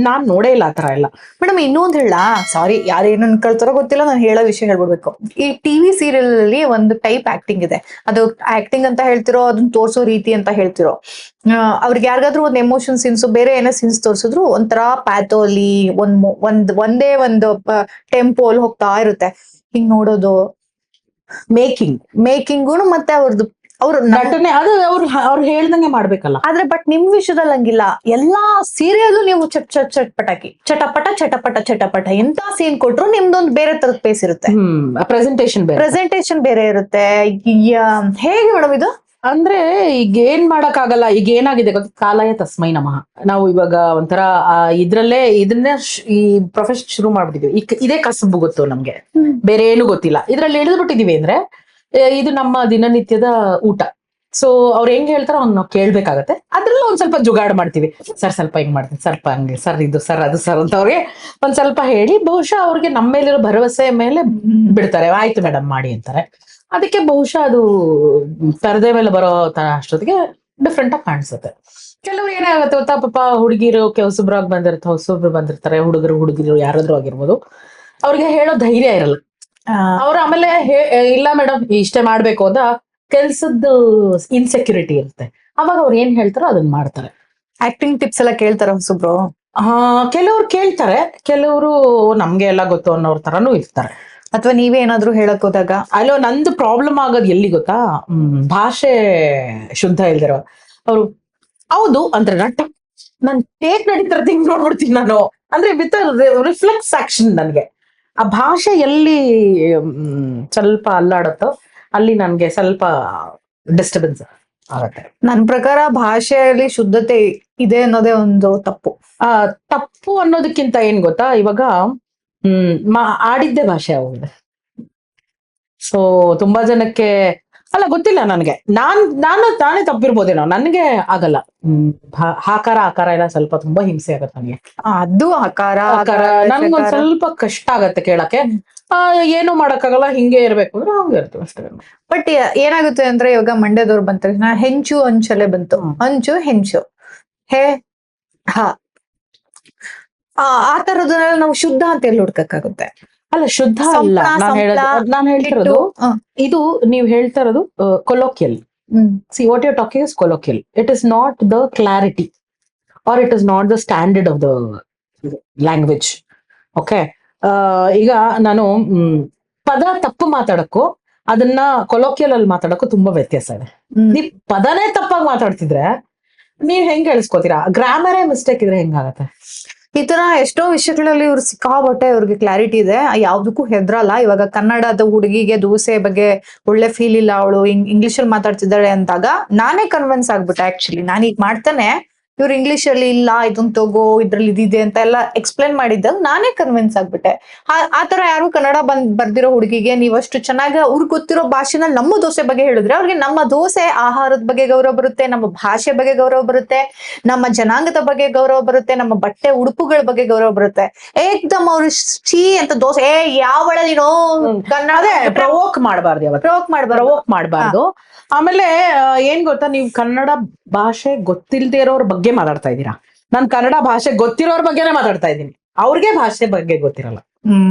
ನಾನ್ ನೋಡೇ ಇಲ್ಲ ಆತರ ಎಲ್ಲ. ಮೇಡಮ್ ಇನ್ನೊಂದ್ ಹೇಳ, ಸಾರಿ ಯಾರೇನು ಅನ್ಕೊಳ್ತಾರೋ ಗೊತ್ತಿಲ್ಲ, ನಾನು ಹೇಳೋ ವಿಷಯ ಹೇಳ್ಬಿಡ್ಬೇಕು. ಈ ಟಿವಿ ಸೀರಿಯಲ್ ಅಲ್ಲಿ ಒಂದು ಟೈಪ್ ಆಕ್ಟಿಂಗ್ ಇದೆ, ಅದು ಆಕ್ಟಿಂಗ್ ಅಂತ ಹೇಳ್ತಿರೋ, ಅದನ್ನ ತೋರ್ಸೋ ರೀತಿ ಅಂತ ಹೇಳ್ತಿರೋ. ಅವ್ರಿಗೆ ಯಾರಿಗಾದ್ರೂ ಒಂದು ಎಮೋಷನ್ ಸೀನ್ಸ್, ಬೇರೆ ಏನೋ ಸೀನ್ಸ್ ತೋರ್ಸಿದ್ರು ಒಂಥರ ಪ್ಯಾಥೋಲಿ ಒಂದೇ ಒಂದು ಟೆಂಪೋ ಅಲ್ಲಿ ಹೋಗ್ತಾ ಇರುತ್ತೆ. ಹಿಂಗ್ ನೋಡೋದು, ಮೇಕಿಂಗು ಮತ್ತೆ ಅವ್ರದ್ದು ಅವ್ರು ನಟನೆ, ಅದು ಅವ್ರು ಹೇಳ್ದಂಗೆ ಮಾಡ್ಬೇಕಲ್ಲ. ಆದ್ರೆ ಬಟ್ ನಿಮ್ ವಿಷಯದಲ್ಲಿ ಹಂಗಿಲ್ಲ, ಎಲ್ಲಾ ಸೀರಿಯಲ್ ನೀವು ಚಟಪಟ ಎಂತ ಸೀನ್ ಕೊಟ್ರು ನಿಮ್ದೊಂದು ಬೇರೆ ತರದ ಪೇಸ್ ಇರುತ್ತೆ, ಪ್ರೆಸೆಂಟೇಶನ್ ಬೇರೆ ಇರುತ್ತೆ. ಹೇಗೆ ಮೇಡಮ್ ಇದು? ಅಂದ್ರೆ ಈಗ ಏನ್ ಮಾಡಕ್ ಆಗಲ್ಲ. ಈಗ ಏನಾಗಿದೆ ಗೊತ್ತ, ಕಾಲಯ ತಸ್ಮೈ ನಮಃ. ನಾವು ಇವಾಗ ಒಂಥರ ಇದ್ರಲ್ಲೇ ಇದನ್ನೇ ಈ ಪ್ರೊಫೆಷನ್ ಶುರು ಮಾಡ್ಬಿಟ್ಟಿದೀವಿ. ಇದೇ ಕಸಬು ಗೊತ್ತು ನಮ್ಗೆ, ಬೇರೆ ಏನು ಗೊತ್ತಿಲ್ಲ. ಇದ್ರಲ್ಲಿ ಇಳಿದ್ಬಿಟ್ಟಿದೀವಿ ಅಂದ್ರೆ ಇದು ನಮ್ಮ ದಿನನಿತ್ಯದ ಊಟ. ಸೊ ಅವ್ರು ಹೆಂಗ್ ಹೇಳ್ತಾರೋ ಅವ್ನು ನಾವು ಕೇಳ್ಬೇಕಾಗತ್ತೆ. ಅದ್ರಲ್ಲೂ ಒಂದ್ ಸ್ವಲ್ಪ ಜುಗಾಡ್ ಮಾಡ್ತೀವಿ. ಸರ್ ಸ್ವಲ್ಪ ಹಿಂಗ್ ಮಾಡ್ತೀನಿ, ಸ್ವಲ್ಪ ಹಂಗೆ, ಸರ್ ಇದು, ಸರ್ ಅದು, ಸರ್ ಅಂತ ಅವ್ರಿಗೆ ಒಂದ್ ಸ್ವಲ್ಪ ಹೇಳಿ, ಬಹುಶಃ ಅವ್ರಿಗೆ ನಮ್ಮ ಮೇಲಿರೋ ಭರವಸೆ ಮೇಲೆ ಬಿಡ್ತಾರೆ. ಆಯ್ತು ಮೇಡಮ್ ಮಾಡಿ ಅಂತಾರೆ. ಅದಕ್ಕೆ ಬಹುಶಃ ಅದು ಪರದೆ ಮೇಲೆ ಬರೋ ಅಷ್ಟೊತ್ತಿಗೆ ಡಿಫ್ರೆಂಟ್ ಆಗಿ ಕಾಣಿಸುತ್ತೆ. ಕೆಲವ್ರು ಏನಾಗುತ್ತೆ ಗೊತ್ತಾ, ಪಾಪ ಹುಡುಗಿರು ಹೊಸಬ್ರಾಗಿ ಹೊಸಬ್ರು ಬಂದಿರ್ತಾರೆ, ಹುಡುಗಿರು ಯಾರಾದ್ರೂ ಆಗಿರ್ಬೋದು, ಅವ್ರಿಗೆ ಹೇಳೋ ಧೈರ್ಯ ಇರಲ್ಲ. ಅವ್ರು ಆಮೇಲೆ ಇಲ್ಲ ಮೇಡಮ್ ಇಷ್ಟೇ ಮಾಡ್ಬೇಕು ಅಂತ ಕೆಲ್ಸದ್ದು ಇನ್ಸೆಕ್ಯೂರಿಟಿ ಇರುತ್ತೆ. ಅವಾಗ ಅವ್ರು ಏನ್ ಹೇಳ್ತಾರೋ ಅದನ್ನ ಮಾಡ್ತಾರೆ. ಆಕ್ಟಿಂಗ್ ಟಿಪ್ಸ್ ಎಲ್ಲ ಕೇಳ್ತಾರ ಹೊಸಬ್ರು? ಕೆಲವ್ರು ಕೇಳ್ತಾರೆ, ಕೆಲವರು ನಮ್ಗೆ ಎಲ್ಲ ಗೊತ್ತು ಅನ್ನೋರ್ ತರಾನು ಇರ್ತಾರೆ. ಅಥವಾ ನೀವೇ ಏನಾದ್ರು ಹೇಳಕ್ ಹೋದಾಗ? ಅಲ್ಲೋ ನಂದು ಪ್ರಾಬ್ಲಮ್ ಆಗೋದು ಎಲ್ಲಿ ಗೊತ್ತಾ, ಭಾಷೆ ಶುದ್ಧ ಇಲ್ದಿರೋ ಅವ್ರು ಹೌದು ಅಂದ್ರೆ ನಾನ್ ಟೇಕ್ ನಡೀತಾರ ತಿಂಗ್ ನೋಡ್ಬಿಡ್ತೀನಿ ನಾನು. ಅಂದ್ರೆ ವಿತ್ ರಿಫ್ಲೆಕ್ಸ್ ಆಕ್ಷನ್ ನನ್ಗೆ ಆ ಭಾಷೆ ಎಲ್ಲಿ ಸ್ವಲ್ಪ ಅಲ್ಲಾಡುತ್ತೋ ಅಲ್ಲಿ ನನ್ಗೆ ಸ್ವಲ್ಪ ಡಿಸ್ಟರ್ಬೆನ್ಸ್ ಆಗತ್ತೆ. ನನ್ ಪ್ರಕಾರ ಭಾಷೆಯಲ್ಲಿ ಶುದ್ಧತೆ ಇದೆ ಅನ್ನೋದೇ ಒಂದು ತಪ್ಪು. ತಪ್ಪು ಅನ್ನೋದಕ್ಕಿಂತ ಏನ್ ಗೊತ್ತಾ, ಇವಾಗ ಆಡಿದ್ದೇ ಭಾಷೆ ಆಗೋಗಿದೆ. ಸೊ ತುಂಬಾ ಜನಕ್ಕೆ ಅಲ್ಲ ಗೊತ್ತಿಲ್ಲ ನನಗೆ, ನಾನೇ ತಪ್ಪಿರ್ಬೋದೇನೋ, ನನ್ಗೆ ಆಗಲ್ಲ. ಹಾಕಾರ ಆಕಾರ ಎಲ್ಲ ಸ್ವಲ್ಪ ತುಂಬಾ ಹಿಂಸೆ ಆಗತ್ತೆ ನನಗೆ. ಅದು ಆಕಾರ ನನ್ಗೊಂದ್ ಸ್ವಲ್ಪ ಕಷ್ಟ ಆಗತ್ತೆ ಕೇಳಕ್ಕೆ. ಏನು ಮಾಡಕ್ಕಾಗಲ್ಲ, ಹಿಂಗೆ ಇರ್ಬೇಕು ಅಂದ್ರೆ ಹಂಗೆ ಇರ್ತೀವಿ ಅಷ್ಟೇ. ಬಟ್ ಏನಾಗುತ್ತೆ ಅಂದ್ರೆ ಇವಾಗ ಮಂಡ್ಯದವ್ರು ಬಂದ ತಕ್ಷಣ ಹೆಂಚು ಹಂಚಲೆ ಬಂತು, ಹಂಚು ಹೆಂಚು ಹೇ ಹಾ ಆ ತರದನ್ನೆಲ್ಲ ನಾವು ಶುದ್ಧ ಅಂತ ಎಲ್ಲಿ ಹುಡ್ಕಕ್ಕಾಗುತ್ತೆ? ಅಲ್ಲ ಶುದ್ಧ ಅಲ್ಲ ನಾನು ಹೇಳ್ತಿರೋದು. ಇದು ನೀವು ಹೇಳ್ತಾ ಇರೋದು colloquial. See what you talking is colloquial. It is not the clarity or it is not the standard of the language. Okay, ಈಗ ನಾನು ಪದ ತಪ್ಪು ಮಾತಾಡಕ್ಕೂ ಅದನ್ನ ಕೊಲೋಕಿಯಲ್ ಅಲ್ಲಿ ಮಾತಾಡಕ್ಕೂ ತುಂಬಾ ವ್ಯತ್ಯಾಸ ಇದೆ. ನೀವ್ ಪದನೇ ತಪ್ಪಾಗಿ ಮಾತಾಡ್ತಿದ್ರೆ ನೀವ್ ಹೆಂಗ್ ಕೇಳಿಸ್ಕೊತೀರಾ? ಗ್ರಾಮರೇ ಮಿಸ್ಟೇಕ್ ಇದ್ರೆ ಹೆಂಗಾಗತ್ತೆ? ಈ ತರ ಎಷ್ಟೋ ವಿಷಯಗಳಲ್ಲಿ ಇವ್ರು ಸಿಕ್ಕಾಬಟ್ಟೆ ಇವ್ರಿಗೆ ಕ್ಲಾರಿಟಿ ಇದೆ, ಯಾವ್ದಕ್ಕೂ ಹೆದ್ರಲ್ಲ. ಇವಾಗ ಕನ್ನಡದ ಹುಡುಗಿಗೆ ದೋಸೆ ಬಗ್ಗೆ ಒಳ್ಳೆ ಫೀಲ್ ಇಲ್ಲ, ಅವಳು ಇಂಗ್ಲಿಷ್ ಅಲ್ಲಿ ಮಾತಾಡ್ತಿದ್ದಾಳೆ ಅಂತಾಗ ನಾನೇ ಕನ್ವಿನ್ಸ್ ಆಗ್ಬಿಟ್ಟೆ. ಆಕ್ಚುಲಿ ನಾನು ಈಗ ಮಾಡ್ತಾನೆ ಇವ್ರು ಇಂಗ್ಲಿಷ್ ಅಲ್ಲಿ ಇಲ್ಲ ಇದನ್ ತಗೋ ಇದ್ರಲ್ಲಿ ಇದಿದೆ ಅಂತ ಎಲ್ಲ ಎಕ್ಸ್ಪ್ಲೇನ್ ಮಾಡಿದ್ದಾಗ ನಾನೇ ಕನ್ವಿನ್ಸ್ ಆಗ್ಬಿಟ್ಟೆ. ಆತರ ಯಾರು ಕನ್ನಡ ಬರ್ದಿರೋ ಹುಡುಗಿಗೆ ನೀವಷ್ಟು ಚೆನ್ನಾಗಿ ಅವ್ರಿಗೆ ಗೊತ್ತಿರೋ ಭಾಷೆನಲ್ಲಿ ನಮ್ಮ ದೋಸೆ ಬಗ್ಗೆ ಹೇಳಿದ್ರೆ ಅವ್ರಿಗೆ ನಮ್ಮ ದೋಸೆ ಆಹಾರದ ಬಗ್ಗೆ ಗೌರವ ಬರುತ್ತೆ, ನಮ್ಮ ಭಾಷೆ ಬಗ್ಗೆ ಗೌರವ ಬರುತ್ತೆ, ನಮ್ಮ ಜನಾಂಗದ ಬಗ್ಗೆ ಗೌರವ ಬರುತ್ತೆ, ನಮ್ಮ ಬಟ್ಟೆ ಉಡುಪುಗಳ ಬಗ್ಗೆ ಗೌರವ ಬರುತ್ತೆ. ಏಕ್ದಮ್ ಅವ್ರು ಛೀ ಅಂತ ದೋಸೆ ಯಾವಳೇನೋ ಕನ್ನಡ ಪ್ರವೋಕ್ ಮಾಡಬಾರ್ದು, ಪ್ರವೋಕ್ ಮಾಡಬಾರ್ದು. ಆಮೇಲೆ ಏನ್ ಗೊತ್ತಾ, ನೀವು ಕನ್ನಡ ಭಾಷೆ ಗೊತ್ತಿಲ್ದೇ ಇರೋರ್ ಬಗ್ಗೆ ಮಾತಾಡ್ತಾ ಇದ್ದೀರಾ. ನಾನ್ ಕನ್ನಡ ಭಾಷೆ ಗೊತ್ತಿರೋರ್ ಬಗ್ಗೆನೇ ಮಾತಾಡ್ತಾ ಇದ್ದೀನಿ, ಅವ್ರಿಗೆ ಭಾಷೆ ಬಗ್ಗೆ ಗೊತ್ತಿರಲ್ಲ.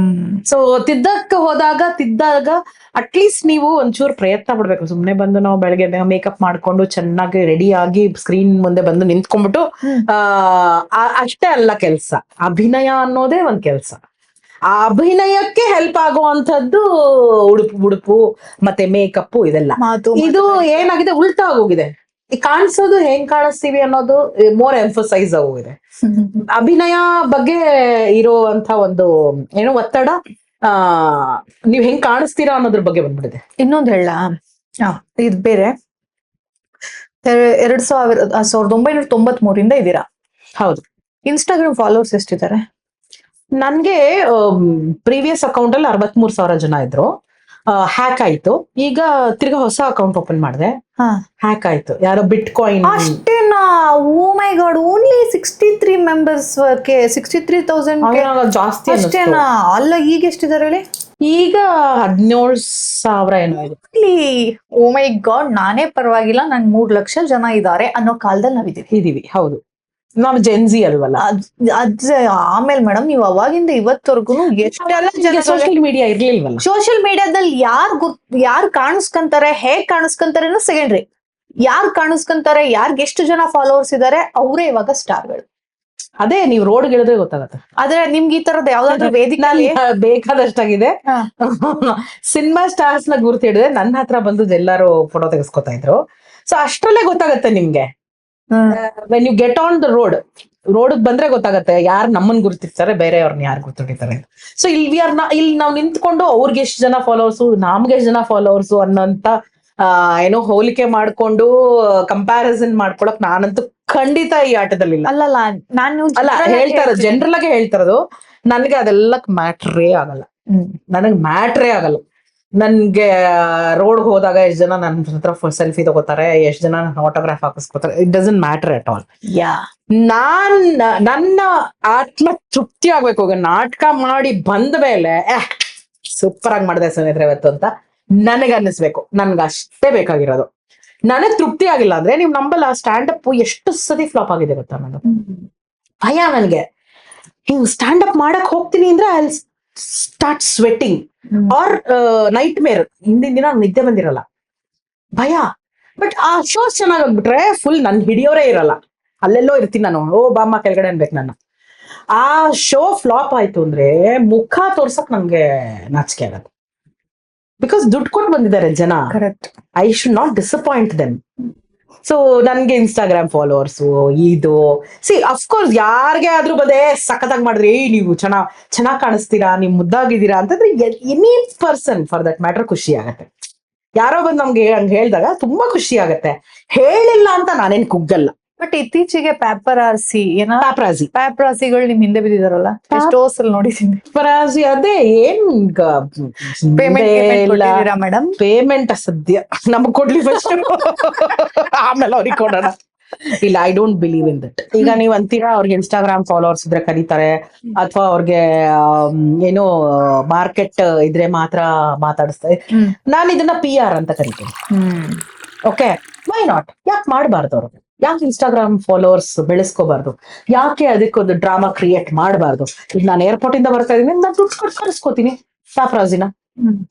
ಸೊ ತಿದ್ದಾಗ ಅಟ್ಲೀಸ್ಟ್ ನೀವು ಒಂಚೂರು ಪ್ರಯತ್ನ ಪಡ್ಬೇಕು. ಸುಮ್ನೆ ಬಂದು ನಾವು ಬೆಳಗ್ಗೆ ಮೇಕಪ್ ಮಾಡ್ಕೊಂಡು ಚೆನ್ನಾಗಿ ರೆಡಿ ಆಗಿ ಸ್ಕ್ರೀನ್ ಮುಂದೆ ಬಂದು ನಿಂತ್ಕೊಂಡ್ಬಿಟ್ಟು ಅಷ್ಟೇ ಅಲ್ಲ ಕೆಲ್ಸ. ಅಭಿನಯ ಅನ್ನೋದೇ ಒಂದ್ ಕೆಲ್ಸ. ಆ ಅಭಿನಯಕ್ಕೆ ಹೆಲ್ಪ್ ಆಗುವಂತದ್ದು ಉಡುಪು ಮತ್ತೆ ಮೇಕಪ್ ಇದೆಲ್ಲ. ಇದು ಏನಾಗಿದೆ, ಉಲ್ಟಾ ಆಗೋಗಿದೆ. ಈ ಕಾಣಿಸೋದು ಹೆಂಗ್ ಕಾಣಿಸ್ತೀವಿ ಅನ್ನೋದು ಮೋರ್ ಎಂಫಸೈಸ್ ಆಗೋಗಿದೆ. ಅಭಿನಯ ಬಗ್ಗೆ ಇರುವಂತ ಒಂದು ಏನೋ ಒತ್ತಡ ನೀವ್ ಹೆಂಗ್ ಕಾಣಿಸ್ತೀರಾ ಅನ್ನೋದ್ರ ಬಗ್ಗೆ ಬಂದ್ಬಿಟ್ಟಿದೆ. ಇನ್ನೊಂದ್ ಹೇಳ, ಇದು ಬೇರೆ 1993 ಇದ್ದೀರಾ. ಹೌದು. ಇನ್ಸ್ಟಾಗ್ರಾಮ್ ಫಾಲೋವರ್ಸ್ ಎಷ್ಟಿದ್ದಾರೆ? ನನ್ಗೆ ಪ್ರೀವಿಯಸ್ ಅಕೌಂಟ್ ಅಲ್ಲಿ 63,000 ಜನ ಇದ್ರು. ಹ್ಯಾಕ್ ಆಯ್ತು. ಈಗ ತಿರ್ಗಾ ಹೊಸ ಅಕೌಂಟ್ ಓಪನ್ ಮಾಡಿದೆ, ಹ್ಯಾಕ್ ಆಯ್ತು. ಯಾರೋ ಬಿಟ್ಕಾಯಿನ್. ಅಷ್ಟೇನಾ? ಓ ಮೈ ಗಾಡ್, ಓನ್ಲಿ 63 ಮೆಂಬರ್ಸ್, 63,000 ಜಾಸ್ತಿ ಅಷ್ಟೇನಾ? ಅಲ್ಲ ಈಗ ಎಷ್ಟಿದ್ದಾರೆ ಹೇಳಿ? ಈಗ 17,000 ಏನೋ ಇದೆ. ಓ ಮೈ ಗಾಡ್, ನಾನೇ ಪರವಾಗಿಲ್ಲ, ನನ್ 3 ಲಕ್ಷ ಜನ ಇದ್ದಾರೆ ಅನ್ನೋ ಕಾಲದಲ್ಲಿ ನಾವಿದೀವಿ. ಹೌದು, ನಾವು ಜೆನ್ಜಿ ಅಲ್ವಲ್ಲ. ಆಮೇಲೆ ಮೇಡಮ್, ನೀವು ಅವಾಗಿಂದ ಇವತ್ತವರೆಗೂ ಎಷ್ಟೆಲ್ಲ ಜನ ಸೋಷಿಯಲ್ ಮೀಡಿಯಾ ಇರ್ಲಿಲ್ವಲ್ಲ. ಸೋಷಿಯಲ್ ಮೀಡಿಯಾದಲ್ಲಿ ಯಾರು ಕಾಣಿಸ್ಕೊಂತಾರೆ, ಹೇಗ್ ಕಾಣಿಸ್ಕೊಂತಾರೆ ಅನ್ನೋ ಸೆಕೆಂಡ್ರಿ. ಯಾರು ಕಾಣಿಸ್ಕೊಂತಾರೆ, ಯಾರ್ಗೆ ಎಷ್ಟು ಜನ ಫಾಲೋವರ್ಸ್ ಇದಾರೆ, ಅವರೇ ಇವಾಗ ಸ್ಟಾರ್ಗಳು. ಅದೇ ನೀವು ರೋಡ್ ಗಿಳಿದ್ರೆ ಗೊತ್ತಾಗತ್ತೆ. ಆದ್ರೆ ನಿಮ್ಗೆ ಈ ತರದ ಯಾವ್ದಾದ್ರು ವೇದಿಕೆ ಬೇಕಾದಷ್ಟಾಗಿದೆ. ಸಿನಿಮಾ ಸ್ಟಾರ್ಸ್ ನ ಗುರ್ತು ಹಿಡಿದ್ರೆ ನನ್ನ ಹತ್ರ ಬಂದು ಎಲ್ಲಾರು ಫೋಟೋ ತೆಗೆಸ್ಕೊತಾ ಇದ್ರು. ಸೊ ಅಷ್ಟ್ರಲ್ಲೇ ಗೊತ್ತಾಗತ್ತೆ ನಿಮ್ಗೆ. When you get on the road ಬಂದ್ರೆ ಗೊತ್ತಾಗತ್ತೆ ಯಾರು ನಮ್ಮನ್ ಗುರ್ತಿರ್ತಾರೆ, ಬೇರೆಯವ್ರನ್ನ ಯಾರು ಗುರ್ತಿರ್ತಾರೆ. ಸೊ ಇಲ್ಲಿ ನಾವು ನಿಂತ್ಕೊಂಡು ಅವ್ರಿಗೆ ಎಷ್ಟು ಜನ ಫಾಲೋವರ್ಸು, ನಮ್ಗೆ ಎಷ್ಟು ಜನ ಫಾಲೋವರ್ಸು ಅನ್ನೋಂತ ಏನೋ ಹೋಲಿಕೆ ಮಾಡ್ಕೊಂಡು ಕಂಪ್ಯಾರಿಸನ್ ಮಾಡ್ಕೊಳಕ್ ನಾನಂತೂ ಖಂಡಿತ ಈ ಆಟದಲ್ಲಿಲ್ಲ. ಅಲ್ಲಲ್ಲ, ನಾನು ಹೇಳ್ತಾರದು ಜನರಲ್ ಆಗಿ ಹೇಳ್ತಾರದು, ನನ್ಗೆ ಅದೆಲ್ಲ ಮ್ಯಾಟ್ರೇ ಆಗಲ್ಲ. ನನ್ಗೆ ರೋಡ್ ಹೋದಾಗ ಎಷ್ಟ್ ಜನ ನನ್ನ ಹತ್ರ ಸೆಲ್ಫಿ ತಗೋತಾರೆ, ಎಷ್ಟ್ ಜನ ಆಟೋಗ್ರಾಫ್ ಹಾಕಿಸ್ಕೋತಾರೆ, it doesn't matter at all. ನನ್ನ ಆತ್ಮ ತೃಪ್ತಿ ಆಗ್ಬೇಕು. ನಾಟಕ ಮಾಡಿ ಬಂದ ಮೇಲೆ ಸೂಪರ್ ಆಗಿ ಮಾಡಿದೆ ಸ್ನೇಹಿತರೆ ಇವತ್ತು ಅಂತ ನನಗೆ ಅನ್ನಿಸ್ಬೇಕು. ನನ್ಗೆ ಅಷ್ಟೇ ಬೇಕಾಗಿರೋದು. ನನಗ್ ತೃಪ್ತಿ ಆಗಿಲ್ಲ ಅಂದ್ರೆ ನೀವು ನಂಬಲ್ಲ, ಸ್ಟ್ಯಾಂಡ್ ಅಪ್ ಎಷ್ಟು ಸತಿ ಫ್ಲಾಪ್ ಆಗಿದೆ ಗೊತ್ತಾ. ನಾನು ಭಯ, ನನ್ಗೆ ಹಿಂಗ್ ಸ್ಟ್ಯಾಂಡ್ ಅಪ್ ಮಾಡಕ್ ಹೋಗ್ತೀನಿ ಅಂದ್ರೆ I start sweating or nightmare. ಹಿಂದಿನ ದಿನ ನಿದ್ದೆ ಬಂದಿರಲ್ಲ, ಭಯ. ಬಟ್ ಆ ಶೋಸ್ ಚೆನ್ನಾಗಾಗ್ಬಿಟ್ರೆ ಫುಲ್ ನನ್ ಹಿಡಿಯೋರೇ ಇರಲ್ಲ, ಅಲ್ಲೆಲ್ಲೋ ಇರ್ತೀನಿ ನಾನು. ಓ ಬಾಮ್ಮ ಕೆಳಗಡೆ ಅನ್ಬೇಕು ನನ್ನ. ಆ ಶೋ ಫ್ಲಾಪ್ ಆಯ್ತು ಅಂದ್ರೆ ಮುಖ ತೋರ್ಸಕ್ ನಂಗೆ ನಾಚಿಕೆ ಆಗತ್ತೆ. ಬಿಕಾಸ್ ದುಡ್ಡು ಕೊಟ್ಟು ಬಂದಿದ್ದಾರೆ ಜನ. Correct. I should not disappoint them. So ನನ್ಗೆ ಇನ್ಸ್ಟಾಗ್ರಾಮ್ ಫಾಲೋವರ್ಸು ಇದು ಅಫ್ಕೋರ್ಸ್ ಯಾರಿಗೆ ಆದ್ರೂ ಬದೇ ಸಖತ್ತಾಗಿ ಮಾಡಿದ್ರೆ ನೀವು ಚೆನ್ನಾಗ್ ಕಾಣಿಸ್ತೀರಾ, ನೀವು ಮುದ್ದಾಗಿದ್ದೀರಾ ಅಂತಂದ್ರೆ any person for that matter ಖುಷಿ ಆಗತ್ತೆ. ಯಾರೋ ಬಂದು ನಮ್ಗೆ ಹಂಗ ಹೇಳಿದಾಗ ತುಂಬಾ ಖುಷಿ ಆಗತ್ತೆ. ಹೇಳಿಲ್ಲ ಅಂತ ನಾನೇನ್ ಕುಗ್ಗಲ್ಲ. ಬಟ್ ಇತ್ತೀಚೆಗೆ ಪ್ಯಾಪರಾಸಿ ಪಾಪ್ರಾಜಿ ಪ್ಯಾಪರಾಸಿಗಳು ನಿಮ್ ಹಿಂದೆ ಬಿದ್ದಿದಾರಲ್ಲ, ಎಷ್ಟೋ ಸಲ ನೋಡಿದೀನಿ. ಪರಾಜಿ ಅದೇ ಏನ್ ಮೇಡಮ್ ಪೇಮೆಂಟ್ ಸದ್ಯ ನಮಗ್ ಕೊಡ್ಲಿ ಫಸ್ಟ್, ಆಮೇಲೆ ಅವ್ರಿಗೆ ಕೊಡೋಣ. ಇಲ್ಲ, I don't believe in that. ಈಗ ನೀವ್ ಅಂತೀರಾ ಅವ್ರಿಗೆ ಇನ್ಸ್ಟಾಗ್ರಾಮ್ ಫಾಲೋವರ್ಸ್ ಇದ್ರೆ ಕರೀತಾರೆ, ಅಥವಾ ಅವ್ರಿಗೆ ಏನೋ ಮಾರ್ಕೆಟ್ ಇದ್ರೆ ಮಾತ್ರ ಮಾತಾಡಿಸ್ತಾರೆ. ನಾನು ಇದನ್ನ PR ಅಂತ ಕರಿತೀನಿ. Okay, why not? ಯಾಕೆ ಮಾಡಬಾರ್ದು ಅವ್ರು? ಯಾಕೆ ಇನ್ಸ್ಟಾಗ್ರಾಮ್ ಫಾಲೋವರ್ಸ್ ಬೆಳೆಸ್ಕೋಬಾರ್ದು? ಯಾಕೆ ಅದಕ್ಕೊಂದು ಡ್ರಾಮಾ ಕ್ರಿಯೇಟ್ ಮಾಡಬಾರ್ದು? ಈಗ ನಾನು ಏರ್ಪೋರ್ಟ್ ಇಂದ ಬರ್ತಾ ಇದೀನಿ, ನಾನು ದುಡ್ಡು ಕೊಟ್ಟು ಕರೆಸ್ಕೋತೀನಿ ಪಾಪ್ರಾಜಿನ.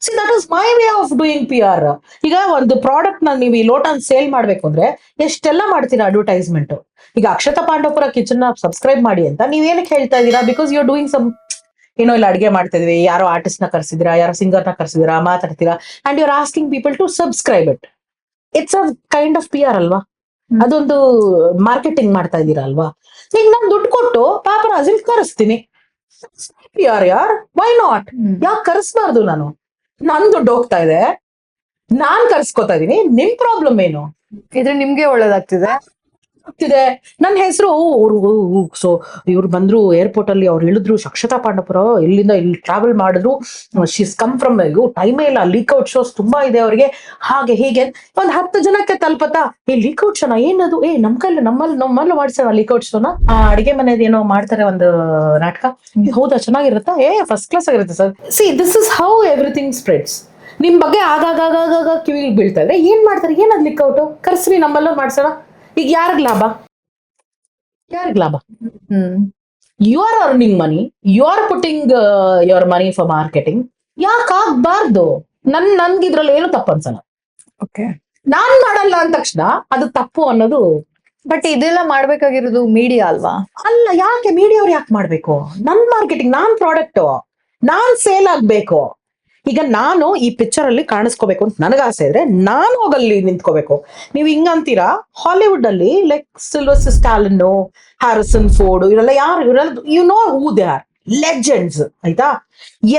See that is my way of doing PR. ಈಗ ಒಂದು ಪ್ರಾಡಕ್ಟ್ ನ ನೀವು ಈ ಲೋಟನ್ ಸೇಲ್ ಮಾಡ್ಬೇಕು ಅಂದ್ರೆ ಎಷ್ಟೆಲ್ಲ ಮಾಡ್ತೀರಾ ಅಡ್ವರ್ಟೈಸ್ಮೆಂಟ್. ಈಗ ಅಕ್ಷತಾ ಪಾಂಡವಪುರ ಕಿಚನ್ ನ ಸಬ್ಸ್ಕ್ರೈಬ್ ಮಾಡಿ ಅಂತ ನೀವ್ ಏನಕ್ಕೆ ಹೇಳ್ತಾ ಇದೀರಾ? Because you are doing some, ಏನೋ ಇಲ್ಲ ಅಡಿಗೆ ಮಾಡ್ತಾ ಇದೀವಿ, ಯಾರೋ ಆರ್ಟಿಸ್ಟ್ ನ ಕರ್ಸಿದಿರಾ, ಯಾರೋ ಸಿಂಗರ್ ನ ಕರ್ಸಿದಿರಾ, ಮಾತಾಡ್ತೀರಾ, and you are asking people to subscribe it. It's a kind of PR ಅಲ್ವಾ? ಅದೊಂದು ಮಾರ್ಕೆಟಿಂಗ್ ಮಾಡ್ತಾ ಇದ್ದೀರಾ ಅಲ್ವಾ? ಈಗ ನಾನು ದುಡ್ಡು ಕೊಟ್ಟು ಪಾಪರಾಜಿಲ್ ಕರೆಸ್ತೀನಿ. PR ಯಾರ್, ವೈ ನಾಟ್? ಯಾಕೆ ಕರೆಸ್ಬಾರ್ದು? ನನ್ ದುಡ್ಡು ಹೋಗ್ತಾ ಇದೆ, ನಾನ್ ಕರ್ಸ್ಕೊತಾ ಇದೀನಿ, ನಿಮ್ ಪ್ರಾಬ್ಲಮ್ ಏನು? ಇದ್ರೆ ನಿಮ್ಗೆ ಒಳ್ಳೇದಾಗ್ತಿದೆ. ನನ್ನ ಹೆಸರು ಸೊ ಇವ್ರು ಬಂದ್ರು ಏರ್ಪೋರ್ಟ್ ಅಲ್ಲಿ, ಅವ್ರು ಇಳಿದ್ರು ಅಕ್ಷತಾ ಪಾಂಡವಪುರ, ಇಲ್ಲಿಂದ ಇಲ್ಲಿ ಟ್ರಾವೆಲ್ ಮಾಡಿದ್ರು, ಶೀಸ್ ಕಮ್ ಫ್ರಮ್, ಟೈಮೇ ಇಲ್ಲ, ಲೀಕ್ಔಟ್ ಶೋಸ್ ತುಂಬಾ ಇದೆ ಅವ್ರಿಗೆ, ಹಾಗೆ ಹೀಗೆ. ಒಂದ್ 10 ಜನಕ್ಕೆ ತಲುಪತ್ತಾ? ಲೀಕ್ಔಟ್ ಶೋನ ಏನದು? ನಮ್ಮಲ್ಲಿ ಮಾಡ್ಸೋಣ ಲೀಕ್ಔಟ್ ಶೋನ. ಅಡಿಗೆ ಮನೆಯದ್ ಏನೋ ಮಾಡ್ತಾರೆ ಒಂದು ನಾಟಕ, ಹೌದಾ, ಚೆನ್ನಾಗಿರುತ್ತಾ? ಫಸ್ಟ್ ಕ್ಲಾಸ್ ಆಗಿರುತ್ತೆ sir. This is how everything spreads. ನಿಮ್ ಬಗ್ಗೆ ಆಗಾಗ ಕಿವಿಗೆ ಬೀಳ್ತಾ ಇದ್ರೆ ಏನ್ ಮಾಡ್ತಾರೆ? ಏನದ್ ಲೀಕ್ಔಟ್? ಕರ್ಸ್ರಿ, ನಮ್ಮಲ್ಲೂ ಮಾಡ್ಸೋಣ. ಈಗ ಯಾರಿಗ್ ಲಾಭ? You are earning money, you are putting your money for marketing. ಯಾಕಾಗ್ಬಾರ್ದು? ನನ್ಗಿದ್ರಲ್ಲಿ ಏನು ತಪ್ಪು ಅನ್ಸಲ್ಲ. ನಾನ್ ಮಾಡಲ್ಲ ಅಂದ ತಕ್ಷಣ ಅದು ತಪ್ಪು ಅನ್ನೋದು. ಬಟ್ ಇದೆಲ್ಲ ಮಾಡ್ಬೇಕಾಗಿರೋದು ಮೀಡಿಯಾ ಅಲ್ವಾ? ಅಲ್ಲ, ಯಾಕೆ ಮೀಡಿಯಾ ಅವ್ರು ಯಾಕೆ ಮಾಡ್ಬೇಕು? ನನ್ ಮಾರ್ಕೆಟಿಂಗ್, ನಾನ್ ಪ್ರಾಡಕ್ಟ್, ನಾನ್ ಸೇಲ್ ಆಗ್ಬೇಕು. ಈಗ ನಾನು ಈ ಪಿಕ್ಚರ್ ಅಲ್ಲಿ ಕಾಣಿಸ್ಕೋಬೇಕು ಅಂತ ನನಗ ಆಸೆ ಇದ್ರೆ ನಾನು ಹೋಗಲ್ಲಿ ನಿಂತ್ಕೋಬೇಕು. ನೀವು ಹಿಂಗಂತೀರಾ, ಹಾಲಿವುಡ್ ಅಲ್ಲಿ like Sylvester Stallone, Harrison Ford, ಇವರೆಲ್ಲ ಯಾರು? ಇವರೆಲ್ಲ you know who they are, legends. ಆಯ್ತಾ?